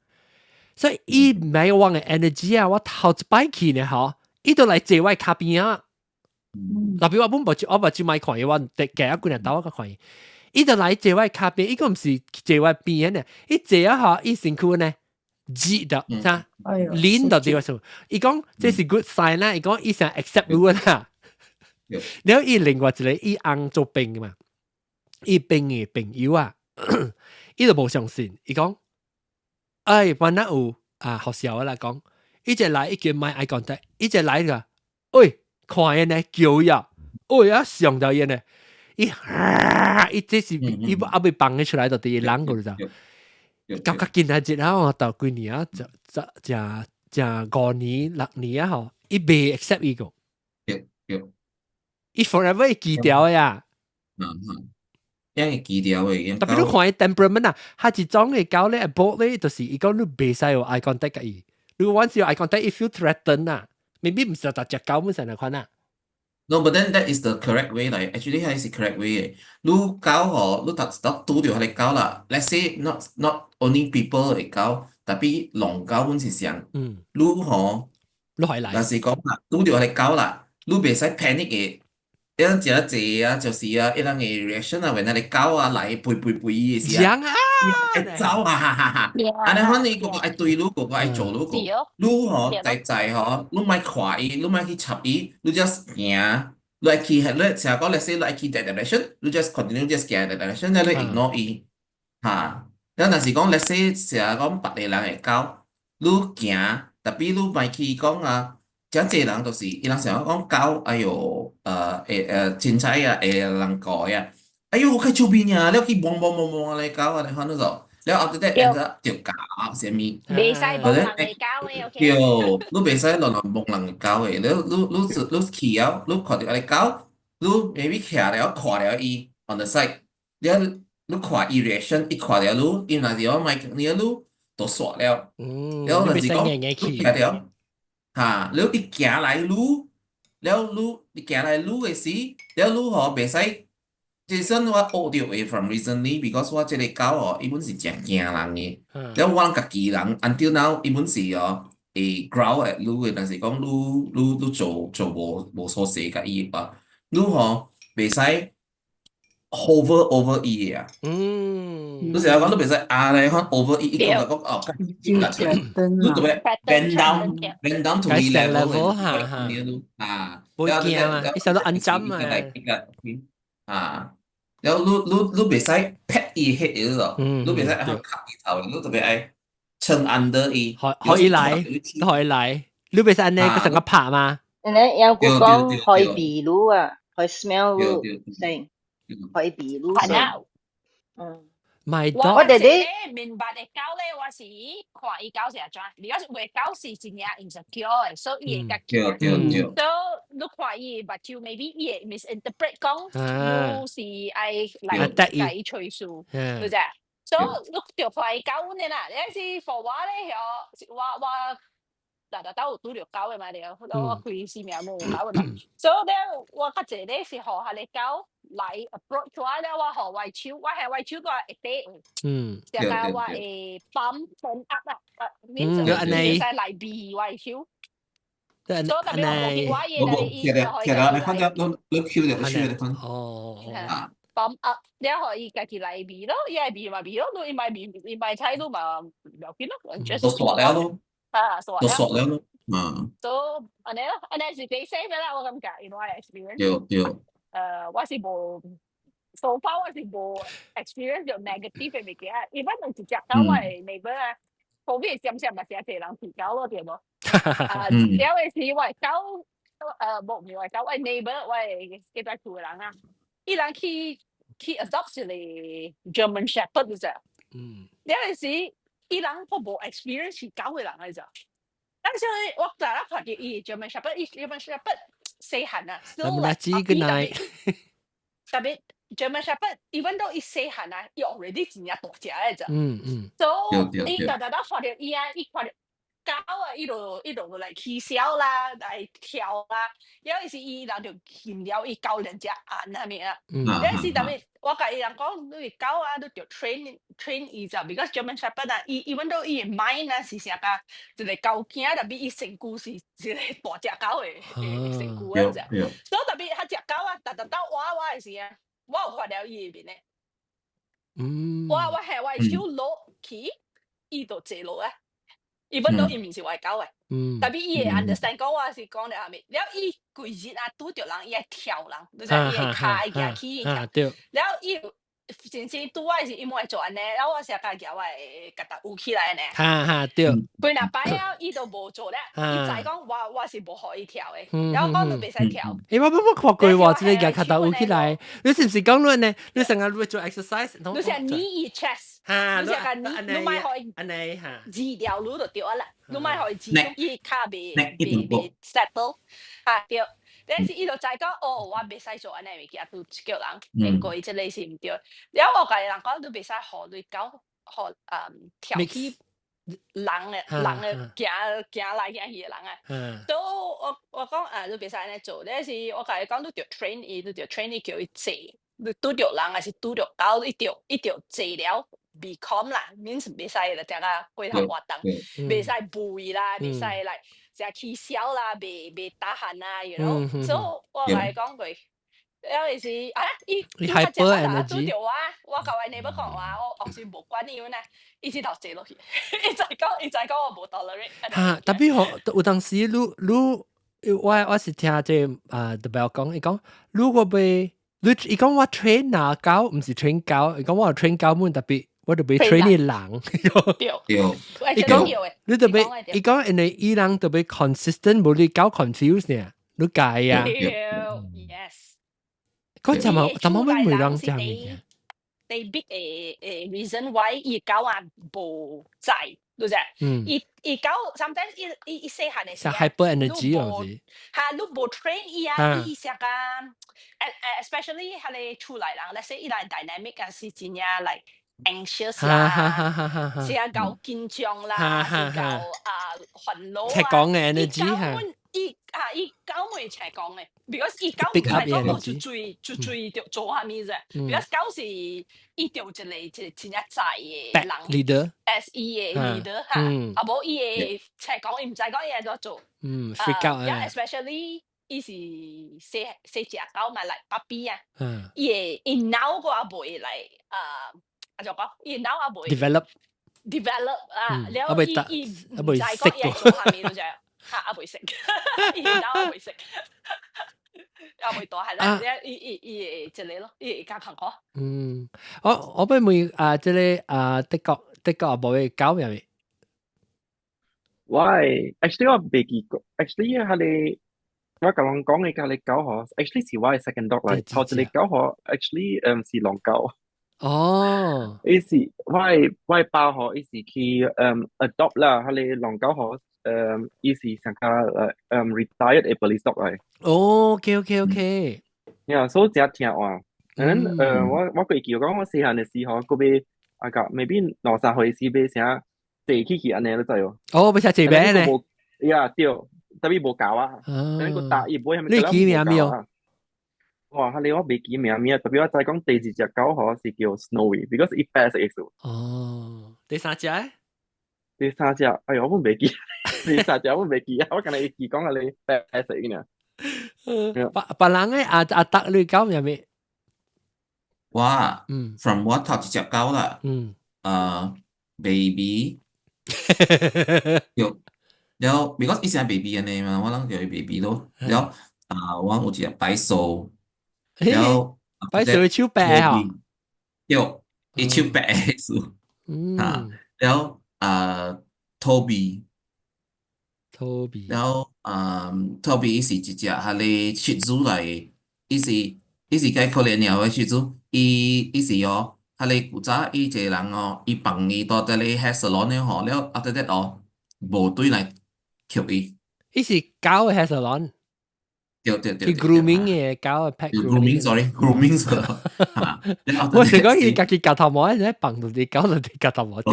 所以伊唔係我嘅 energy 啊，我頭一擺去呢嗬，伊都嚟坐我卡邊啊，特別我本我就買看嘅，我第幾個人打我個看，伊就嚟坐我卡邊，伊個唔是坐我邊呢，伊坐一下，伊身軀呢。知道，咋？練到啲個數，伊講這是 good sign 啦，伊講伊想 accept 你啦。然後伊另外一個伊翁做兵嘅嘛，伊兵嘅朋友啊，伊就冇相信，伊講，我那有學校啦講，伊就來伊叫買 eye contact，伊就來個，喂，看嘢呢叫呀，上到嘢呢，伊這是伊阿被綁嘅出來到啲人嗰度就。較近下節啊，我到幾年啊，就5年6年啊，吼，伊未 accept 伊個，伊 forever 會記掉嘅呀，因為記掉嘅，特別你看伊 temperament 啊，下一種嘅狗咧 ，abort 咧，就是伊講你未使有 eye contact 嘅伊，你 once 有 eye contact，伊 feel threatened 啊 ，maybe 唔係隻狗本身嚟看啊。No, but then that is the correct way. Like actually, that is the correct way. 你狗你拄到係狗啦。Let's say not only people 係狗，但係狼狗本是上。你係嚟。但是講啦，拄到係狗啦，你唔使 panic 嘅。一陣時啊，就是啊，一陣嘅 reaction 啊，when 你狗啊嚟背嘅時啊，走啊！安尼反正個愛對你，個愛做你個，你你咪快，你咪去插伊，你 just 行，你愛去係你成日講，你 say 你愛去 that direction，你 just continue just 行 that direction，你 ignore 伊嚇。但是講，你 say 成日講別個人會狗，你行，特別你咪去講啊。真濟人就是伊人成日講狗，哎呦，凊彩啊，人改啊，哎呦，開出邊啊，你去望啊，你狗啊，你看到咗， แล้ว after that 對， enter 條搞什麼？未使或幫者人哋搞嘅對， ，OK？你袂使亂亂摸人搞嘅，你去了，你看到安尼搞，你 maybe 徛了看了伊 on the side，了你看伊 reaction，伊看了你，伊若是我買你你就煞了，了你若是講別使硬嘅你去，徛了，嚇，了伊行來愈，了你行來愈嘅時，了愈吼袂使。其實我學到嘅 from recently because 我即個狗哦，伊本是真驚人嘅。了我家己人 until now 伊本是哦會 growl at 你嘅，但是講你做無所事甲伊啊，你吼袂使 over 伊嘅啊。你成日講你袂使咧，看 over 伊講哦，就甲你特別 bend down to 你 level 嘅，你啊，唔會驚啊，你成日都安枕啊。แล้วรู้เบสไแพะอีเฮ็ดอยู่หรอรู้เบสไเอาขับอีเท่ารู้ตัวเบสไอเชิงอันเดอร์อี可以嚟，可以嚟，你別使安尼個成個拍嘛。咧有個講可以秘魯啊，可以 smell 魯，先可以秘魯。係啊，My dog， 我哋咧明白嘅狗咧，我是看伊狗成日裝，而家為狗是真正 insecure 嘅，所以會甲驚。所以你看伊目睭 maybe 伊會 misinterpret 講，你是愛嚟甲伊吹數，對唔對？所以你着看伊狗呢啦，你是 for 我咧，我都有拄着狗嘅嘛，對，我開視命冇狗嘅嘛，所以咧我較濟咧是學下你狗。嚟 approach 我咧，我學圍超，我係圍超個會跌，成日我會泵up 啊，面上就係嚟避圍超，所以特別我冇見我嘢嚟，伊就可以。其實你看到你 Q 就出嚟看。哦。泵 up，你可以家己嚟避咯，伊係避咪避咯，你唔係避，你唔係睇到咪唔要緊咯，都傻了咯。啊，傻了。都傻了咯。所以安尼咯，安尼是幾 safe 啦，我感覺，因為 experience。對。我是冇 so far 我是冇 experience 有 negative 嘅物件，even 我直接講我係 neighbor 啊 ，COVID 閃閃嘛，成日俾人調狗咯，對冇？有陣時我係狗，冇係狗，我係 neighbor，我係幾多厝嘅人啊，伊人去 adopt 是嚟 German Shepherd 啫，有陣時伊人我冇 experience 去狗嘅人嚟啫，但是我第一看到伊 German Shepherd，German Shepherd。細漢啊 ，still like 特別 German Shepherd，even though 伊細漢啊，伊 already 真正大隻嘅啫。so 伊特特看到伊啊，伊看到狗啊，伊就嚟起笑啦，嚟跳啦。有陣時伊人就見了伊狗兩隻眼係咪啊？有陣時特別我甲伊人講，你狗啊，你就 train 伊就 because German Shepherd 啊，伊 even though 伊 mind 啊是成個一個狗囝，特別伊成句是一個大隻狗嘅成句啊啫。所以特別迄隻狗啊，特我嘅時啊，我有看到伊邊咧。我係我係手落去，伊就坐落啊。even though 伊唔是外狗嘅，特別伊會 understand 講我是講了後面，了伊規日啊拄着人，伊會跳人，你知伊會卡會行起跳，了伊真正拄我是因為做安尼，了我成日家我會甲他有起來呢。對。佢若擺了，伊就無做咧，伊就係講我是無互伊跳嘅，然後講你袂使跳。我看過喎，即係甲他有起來，你是唔是講你呢？你成日做 exercise，你成日 knee chest，你成日你咪可以治療路就對啊啦，你咪可以治，伊卡未 settle 啊對。但是伊就再講，我袂使做安尼物件，都叫人應該即類是唔對。然後我甲人講，你袂使互你狗，互跳起人嘅行來行去嘅人啊。所以我講你袂使安尼做。但是我甲伊講，你着 train 伊，你着 train 伊叫伊坐。你拄着人還是拄着狗，伊着坐了 become 啦 ，means 袂使啦，隻個龜頭活動，袂使背啦，袂使嚟。成起笑啦，未打鼾啊，you know，所以我甲伊講過，有陣時啊，伊較隻我打拄着我甲我 neighbor 講話，我學是無管伊呢，伊只頭坐落去，伊再講我無 tolerate。特別有當時我是聽即特別講，伊講如果被伊講我 train 哪狗，唔是 train 狗，伊講我 train 狗門特別。我就被 train 啲人，伊講你特別，伊講因為伊人特別 consistent，冇你搞 confuse 呢，你解啊？yes，嗰陣咪每人就係咩？ big reason why 伊狗啊無在，對唔對？伊狗 sometimes 伊細漢嘅時候 hyper energy 有時你無 train 伊啊，伊成個 especially 係你出來人，let's say 伊來 dynamic 啊，是真正 like anxious 啦，是啊夠緊張啦，是夠煩惱啊，赤講嘅 energy 伊狗會赤講嘅 ，because 伊狗唔係講我就追做下面啫 ，because 狗是伊條一個真正在嘅人 leader，as 伊嘅 leader 嚇，啊無伊嘅赤講，伊唔知講嘢怎做，freak out 啊 ，especially 伊是細隻狗嘛，嚟 puppy 啊，伊腦個也袂嚟就講伊腦也袂 develop 啊，然後伊唔知講嘢做下面嗰隻。阿袂識，伊腦阿袂識，阿袂大係啦，伊一個咯，伊加強可。我俾問即係德國阿伯嘅狗咩咪？喂 ，actually 我未見過 ，actually 係你我咁樣講嘅，係你狗嗬 ，actually 是我嘅 second dog 嚟，頭一個狗嗬 ，actually 是狼狗。哦，伊是我爸嗬，伊是去adopt 啦，係你狼狗嗬。伊是上個retired 嘅 police dog 嚟。OK。所以真聽話。我記住講，我細漢嘅時候，嗰邊maybe 20歲時俾成坐起安尼都知喎。哦，俾成坐咩呢？呀，對，特別無教啊。個大伊妹係咪？你記名未？哇！係你我未記名，特別我再講第二隻狗嗬是叫 Snowy，because 伊白色嘅數。哦，第三隻咧？第三隻，哎呀，我唔未記。第三隻我未記啊，我跟你講下你白色嘅呢。別人嘅阿德你狗入面，哇，from 我頭一隻狗啦，baby，然後 because 以前 baby 嘅呢嘛，我諗叫佢 baby 咯，然後我有一隻白數，然後白數超白啊，對，一超白嘅數，然後Toby，然後Toby 是一隻係你shih tzu嚟，伊是介可憐鳥嘅shih tzu，伊是係你古早伊一個人哦，伊幫伊到底你 hair salon 咧吼，了後底哦無對來吸伊，伊是狗嘅 hair salon，對，伊 grooming 嘅狗嘅 pet grooming，grooming 我成講伊家己夾頭毛，喺幫到啲狗到啲夾頭毛啲。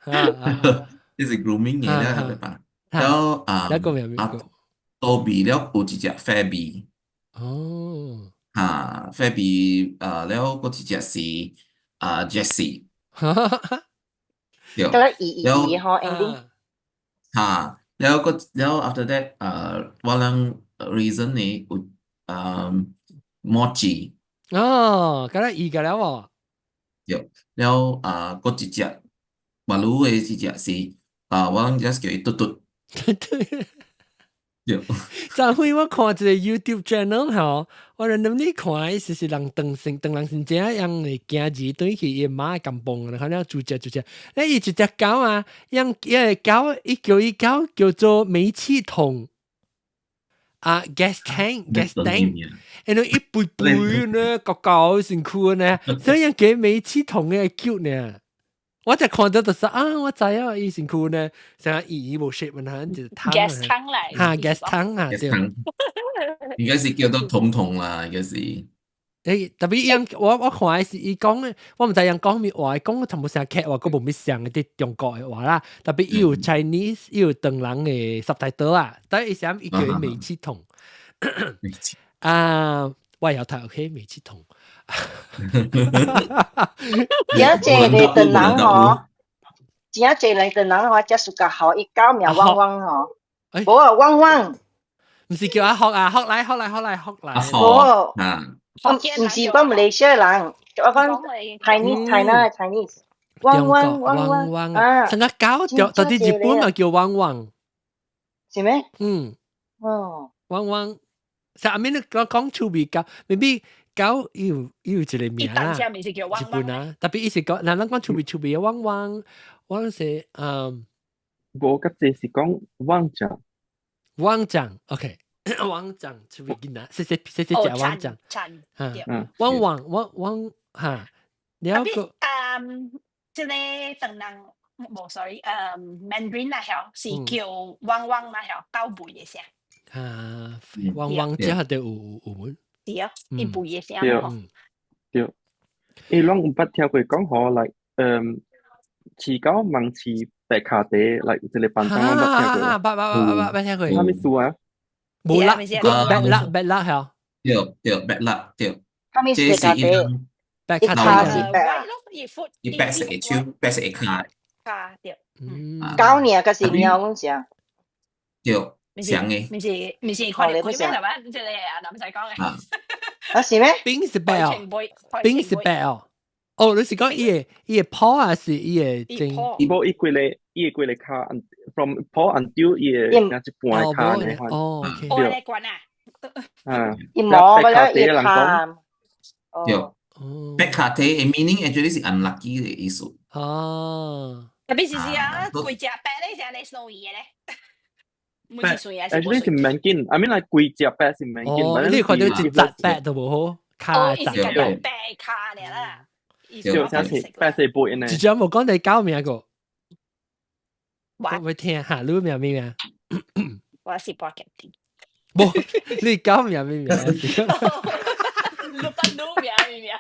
呢是 grooming 嘅咧，แล้วToby แล้ว有一隻 Fabi Fabi แล้วก็一隻是Jessie ก็แล้วอีฮอ ending แล้ว after that ว่าลัง reason นี่Mochi ก็แล้วอีกันแล้วอ่ะแล้วก็一隻馬路嘅一隻是我諗 just 叫佢嘟上回我看一個 YouTube channel 吼，我randomly看是人當人先這樣嚟行字對去伊媽咁蹦，可能煮隻，咧伊一隻狗啊，養狗伊叫做煤氣筒gas tank，然後一杯呢高辛苦呢，所以叫煤氣筒嘅 cute 呢。我就看到就是我知啊，以前佢呢，成日伊無 shape 嘛，就湯 gas 湯嚟，gas 湯啊，對，應該是叫做彤啦，應該是。特別我看是伊講嘅，我唔知人講咩話，講全部成 cat 話，佢冇咩上啲中國嘅話啦，特別伊有 Chinese， 伊有唐人嘅 subtitle 啊，但係伊想伊叫佢煤氣筒，我有睇 OK 煤氣筒。真濟你的人嗬，真濟你的人嗬，只屬個好一狗苗汪汪嗬，冇啊汪汪，唔是叫阿學嚟，冇，唔是講馬來西亞人，我講 Chinese， 汪汪啊，成個狗到啲日本咪叫汪汪，是咩？汪汪，實阿面講出邊狗，maybe。狗要一個名啦，日本啊，特別伊是講，人講出邊嘅汪是我個字是講汪醬 ，OK， 汪醬出邊見啦，謝謝隻汪醬，汪嚇，了個即係等人冇 sorry， Mandarin 啦，係叫汪汪啦，係交背嘅聲。啊，汪汪之後就有門。係啊，一背嘅聲。對。誒，攏有捌聽過講好嚟，飼狗問飼白卡地嚟，即係板凳捌聽過。捌聽過。蝦米樹啊？冇啦，白辣係。對，白辣對。蝦米白卡地？白卡地。伊白色嘅手，白色嘅卡。卡對。狗呢個是貓咁聲。對，聲嘅。唔是，看你咩係嘛？即係你唔使講嘅。啊是咩？冰是白哦，冰是白哦。哦，你是講伊個paw還是伊個正？伊冇伊規個卡 ，from paw until 伊個一半卡呢？哦，OK。哦，你關啊？啊，伊冇嘅啦，伊卡。對。白卡地嘅 meaning actually 是 unlucky 嘅意思。哦。特別是啊，貴隻白咧就係你 snowy 嘅咧。actually 是唔免緊，I mean like 貴隻白是唔免緊。哦，你看到一隻白都冇好，卡雜。哦，白卡嚟啦。就像是白色背呢。之前冇講你狗名個。我聽下，你名咩名？我是博格丁。冇，你狗名咩名？你不努名咩名？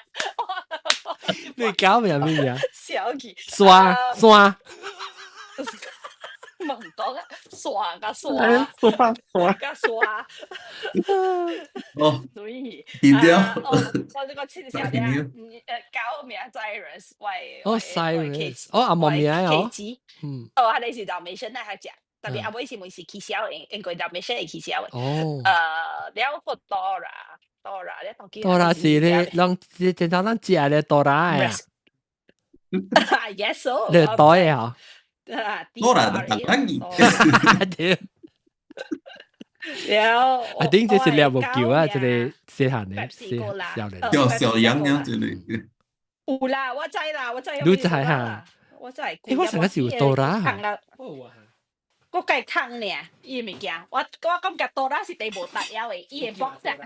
你狗名咩名？小氣。刷。唔講啊，刷。哦，所以變咗。我呢個黐線嘅，狗名 Cyrus 為。哦 ，Cyrus，哦阿毛名哦。哦，係你是就未信咧，係只特別阿妹是每時起笑嘅，應該就未信係起笑嘅。哦。了個 Dora 咧，當 Dora 是咧，讓正常咱食咧 Dora 啊。Yes so。你袋啊？Dora 的白蘭魚。了，I think 這是兩部叫啊，這裡細漢嘅少年。小羊樣之類。有啦，我知啦。你知嚇？我真係。我成日是有 Dora 嚇。我計坑呢，伊物件，我感覺 Dora 是第無特了嘅，伊個 box 係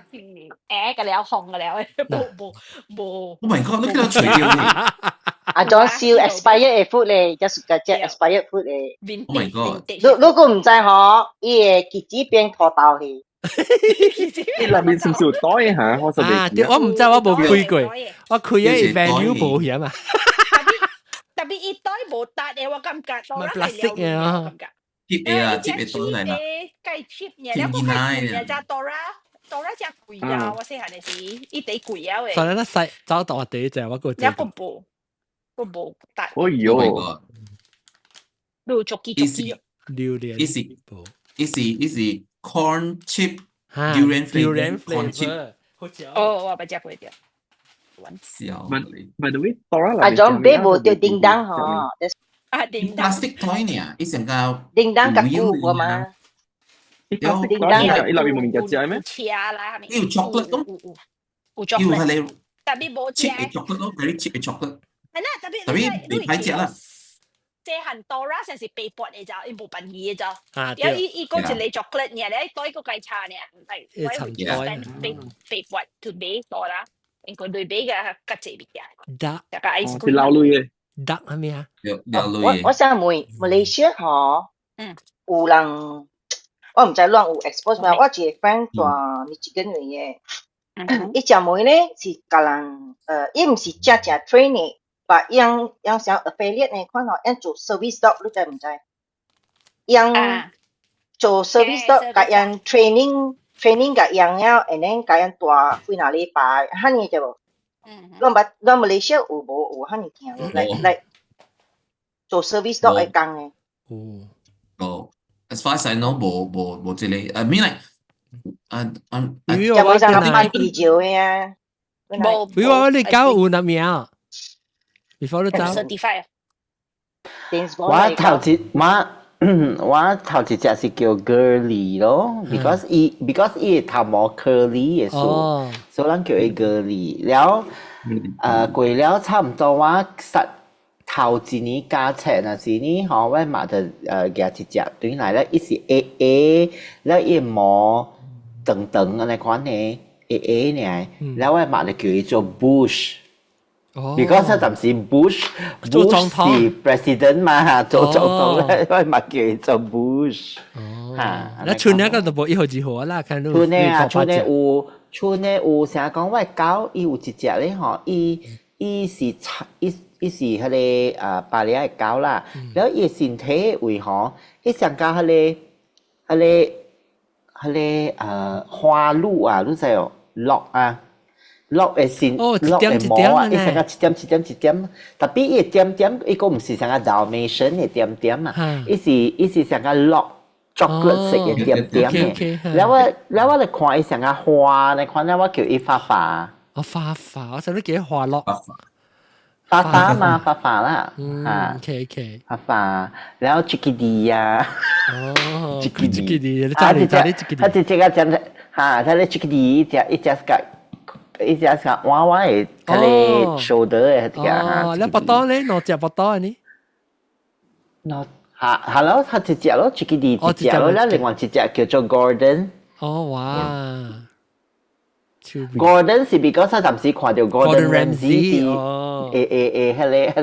個了紅個了，冇。Oh my god！你見到除掉你。阿 John 燒 expired 嘅 food 咧，就係只 expired food 咧。Oh my god！如果唔知嗬，伊個橘子變土豆去。你裏面是唔是有袋嚇？我我唔知，我冇開過，我開嘅 value 保險啊。特別伊袋無特嘅，我感覺 Dora 係了感覺。cheap 嘅啊，cheap 嘅袋嚟啦。計 cheap 嘅，有冇係貴嘅咋 Dora 只貴啊！我細漢嘅時，伊地貴啊喂。所以咧細找大地就我個。有個冇特。哎呦！你做幾？榴蓮。伊是 corn chip durian flavor。哦，我唔食過啲。笑。By the way， Dora 阿 John 俾冇掉叮當嗬。叮當 plastic toy 呢？伊成個叮當夾古個嘛？叮當伊裏面冇面嘅隻咩？車啦，有 chocolate 咯，有 chocolate。係你特別冇 cheap 嘅 chocolate 咯 ，very cheap 嘅 chocolate。係啦，特別你睇隻啦。即係 Dora 成時被剝嚟就，伊冇品嘢就。有伊嗰隻你 chocolate 呢，你袋個計差呢，係被剝to be Dora，應該對比嘅吉隻物件。得，係老類嘅。得係咪啊？我想問Malaysia 嗬，有人我唔知亂有 expose 咩？我一個 friend 做你幾個月嘅，伊隻妹咧是教人伊唔是只 training，但樣想 affiliate 呢，看到樣做 service dog，你知唔知？樣做 service dog，教人 training 教樣了 ，and then 教人帶去哪裡擺，嚇你知無？咱馬來西亞有無嚇你聽？嚟做 service dog 係講嘅。哦 ，as far as I know，冇這類。I mean like，有冇上班地久嘅啊？冇。比如話你狗有哪名？before 你走。certified。我頭一隻是叫 girly 咯，because 伊頭毛 curly 嘅數，所以咱叫伊 girly。了過了差唔多我實頭一年加尺那時呢，我買的夾一隻，對來咧，伊是 AA，了伊毛長長嘅款呢 AA 呢，了我買的叫伊做 bush。because 嗰陣時 Bush 是 president 嘛，做總統咧，所以咪叫佢做 Bush。那村呢個就冇一號幾號啦，看到村呢有成日講喂狗，伊有一隻咧吼，伊是迄個巴黎嘅狗啦，然後伊身體為吼，伊上加迄個花露啊，你知哦，落啊。落嘅線，落嘅毛啊，伊成個一點，特別伊點，伊個唔是成個 Dalmatian 嘅點啊，伊是成個落 chocolate 色嘅點嘅。แล้ว我嚟看伊成個花，你看咧我叫伊花花。花，我想你叫花落。花嘛，花啦，OK，花，然後 chickadee 啊，chickadee，他隻個真係他咧 chickadee 一隻個。伊只係娃娃嘅，佢哋 shoulder 嘅嘅。你不多咧，攞隻不多呢？攞係咯，佢一隻咯，自己一隻咯，แล้ว另外一隻叫做 Gordon。哇 ！Gordon 是 because 佢暫時看到 Gordon Ramsay 喺迄個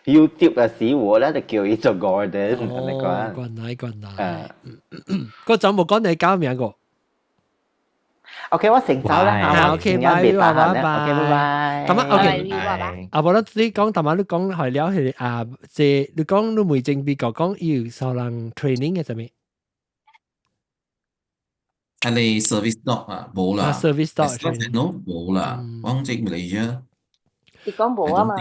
YouTube 嘅時候咧，就叫伊做 Gordon。慣奶。個陣冇講你搞名個。OK， 我成走啦。OK， 拜拜。OK， 拜拜。咁啊 ，OK。啊，無你講，但係你講係了係啊，即你講你未正別講要受人 training 嘅係咪？係你 service dog 啊，冇啦。service dog training 冇啦，我即係嚟啫。你講冇啊嘛？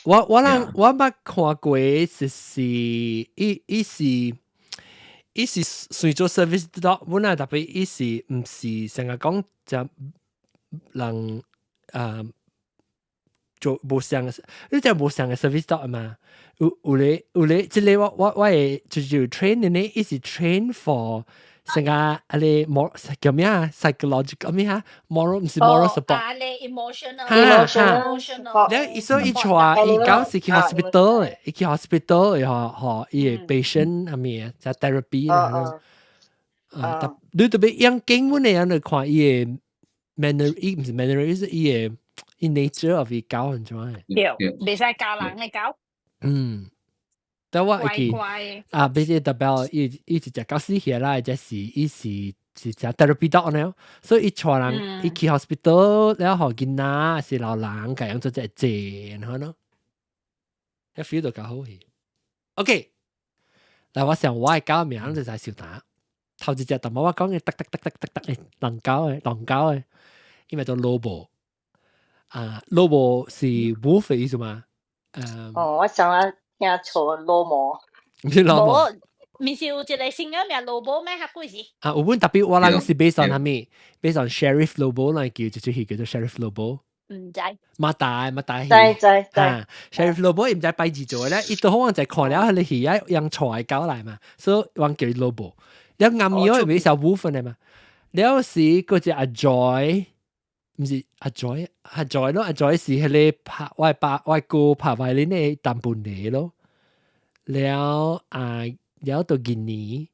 我捌看過，就是伊是隨做 service dog， 本來特別伊是唔是成日講就人做無相嘅，你就無相嘅 service dog 嘛？有咧，即係我係就 train 呢，伊是 train for 成個咧 more 叫咩啊 psychological 咩啊 moral 唔是 moral support， emotional。你所以話伊講是去 hospital 嘅，伊去 hospital 學伊嘅 patient 係咪啊？就 therapy 啦。你特別養經文嘅人嚟看伊嘅 manner， 伊唔是 manner， 伊嘅 nature of 伊狗係點樣？對，唔使教人嘅狗。但我記啊，比如特別伊只狗死起來，即是伊是只 therapy dog 呢，所以伊帶人伊去 hospital， 然後囡仔是老人，咁樣做只正，可能一 feel 到較好去。OK， 嗱，我想我嘅狗名就係小打，頭一隻同我講嘅得狼狗嘅，因為做 Lobo， Lobo 是 wolf 嘅意思嘛？我想啊。聽錯羅摩，唔是羅摩，唔是有一個新嘅名羅摩咩？嚇鬼事！有本特別我諗是 based on 係咪 ？based on Sheriff Lobo 嚟叫做 Sheriff Lobo。唔知。馬大。Sheriff Lobo 唔知拜字做咧，伊都可能就看了佢哋係一樣錯嘅狗嚟嘛，所以我叫 Lobo。แล้ว暗語係咪小部分嘅嘛？แล้ว是嗰隻阿 Joy。唔是阿 Joy 咯，阿 Joy 是迄個拍我哥拍壞你呢淡半年咯，了到今年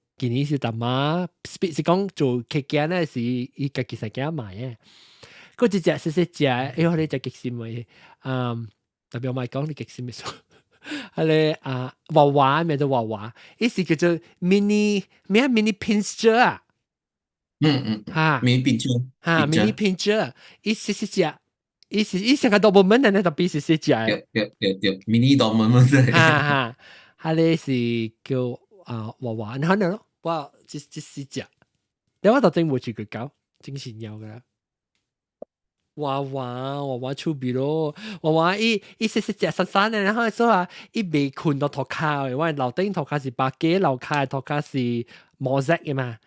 是淡媽 ，speed 是講做客家呢是伊家己實家買嘅，嗰隻細隻，我哋隻極閃嘅，特別我咪講你極閃嘅數，係娃娃咩做娃娃，伊是叫做 mini pincher 啊。mini pincher， 伊是隻，伊成個 Doberman 呢，特別是隻隻。對 mini Doberman。係咧是叫娃娃，可能咯，哇，即隻。你我就真冇住佢狗，真係有㗎。娃娃出邊咯，娃娃伊隻散嘅，然後所以話伊未困到頭殼嘅，因為樓頂頭殼是白嘅，樓下頭殼是毛色嘅嘛。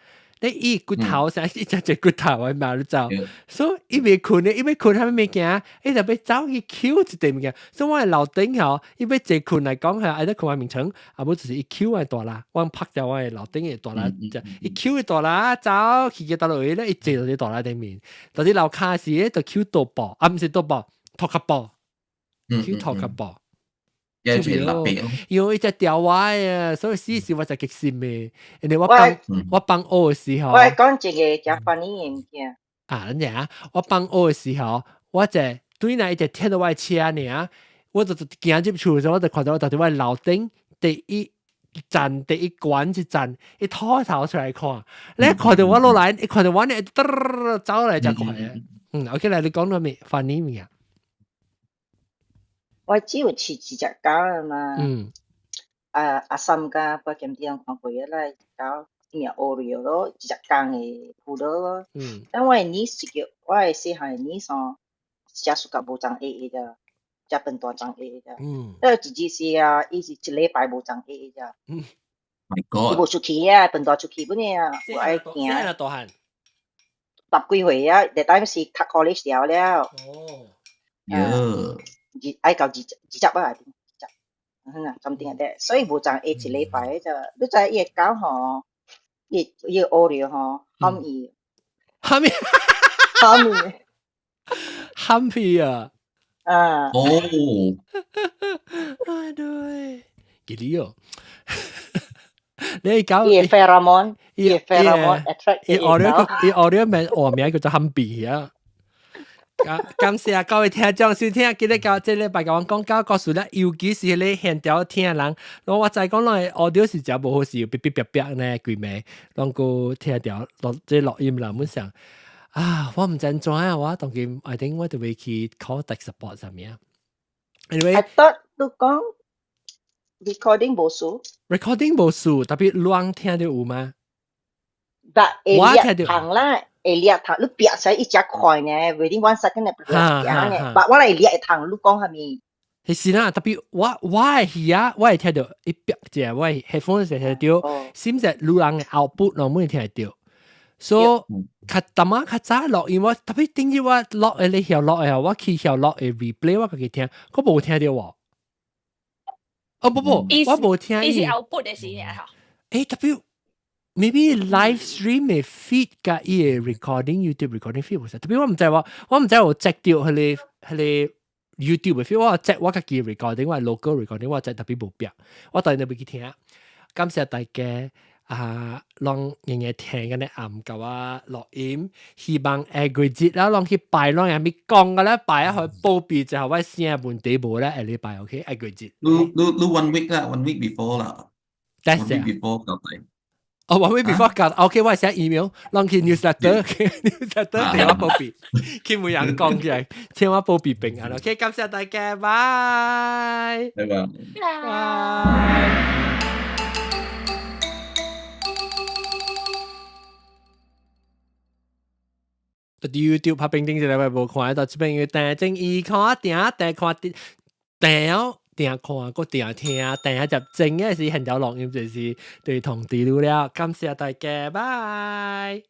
你伊骨頭成一隻骨頭喺馬路走，所以伊未困咧，伊要困係咩件？伊就要走去 Q 一啲物件，所以我係樓頂後，伊要坐困嚟講係，愛得困喺名稱，啊冇就是伊 Q 喺大啦，我拍就我係樓頂嘅大啦，伊 Q 喺大啦，走去嘅大路咧，伊坐到啲大啦頂面，到啲樓卡時咧就 Q 到步，啊唔是到步，托卡步 ，Q 托卡步。因為只條歪啊，所以時我就極閃嘅。人哋我幫學嘅時候，我係講一個Japanese嘅。啊，人哋我幫學嘅時候，我就對那一直聽到我車呢，我就行入厝的時候，我就看到我到底我樓頂第一站第一關一站，一拖頭出來看，你看到我落來，一看到我呢，走嚟就快啊。OK 啦，你講到未？翻呢面啊？我只有飼一隻狗啊嘛。阿三甲我見啲人看過啦，狗名Oreo咯，一隻公嘅葡萄咯。但我嘅niece我嘅細漢嘅niece哦，只屬甲無長 A 啫，只笨大長 A 啫。但係自是啊，伊是一禮拜無長 A 啫。My God！伊無出去啊，笨大出去本嘢啊，我愛驚。細大漢10幾歲啊，第陣時讀 college 了。愛到2隻啊。something like that， 所以無長 A 一禮拜就，你知伊個狗吼，伊個 Oreo 吼，喊伊啊！對，幾啲哦，你狗伊 pheromone attract 伊 Oreo 名外名叫做喊比啊。感謝各位聽眾收聽，記得到這禮拜甲我講到故事咧，尤其是咧現條聽人，我知講來 audio 是真無好事，嗶嗶嗶嗶呢幾暝，攏個聽條這錄音啦，本上我唔知怎啊，我當佢 I think 我就會去 call tech support 上面。Anyway， I thought 你講 recording 無數，特別亂聽到有嗎？但係你行啦。會掠頭，你別使一隻快呢 ，within 1 second 呢，別行呢。但我嚟掠頭，你講係咪？係啦，特別我係耳我係聽到一別隻，我係 headphone 時聽到，甚至路人嘅 output 我冇聽到。所以，較淡仔較早錄音，我特別頂住我錄嘅，你曉錄嘅，我去曉錄嘅 replay 我家己聽，我冇聽到喎。不，我冇聽。呢是 output 嘅事啊！特別。Maybe live stream 嘅 feed 加伊嘅 recording YouTube recording feed 冇曬，特別我唔知我接到佢哋 YouTube 嘅 feed，我接我家己 recording，我係 local recording，我接特別冇變，我當然都會去聽。感謝大家讓人哋聽緊啲暗舊啊錄音，希望下個節啦，讓去拜，讓人哋講嘅咧拜啊，去報備就係我聲問題冇咧，下禮拜 OK 下個節。你 one week 啦 ，one week before 啦 ，one week before 交代。1 week before 教，OK， 我寫 email， 讓佢 newsletter 俾我報備，佢每人講嘅，請我報備平安 ，OK， 感謝大家，拜拜。YouTube 拍片頂住你咪冇看到，這邊要訂正二看訂看訂看個訂聽，訂下就正嘅是現條錄音就是對同地路了，感謝大家，拜。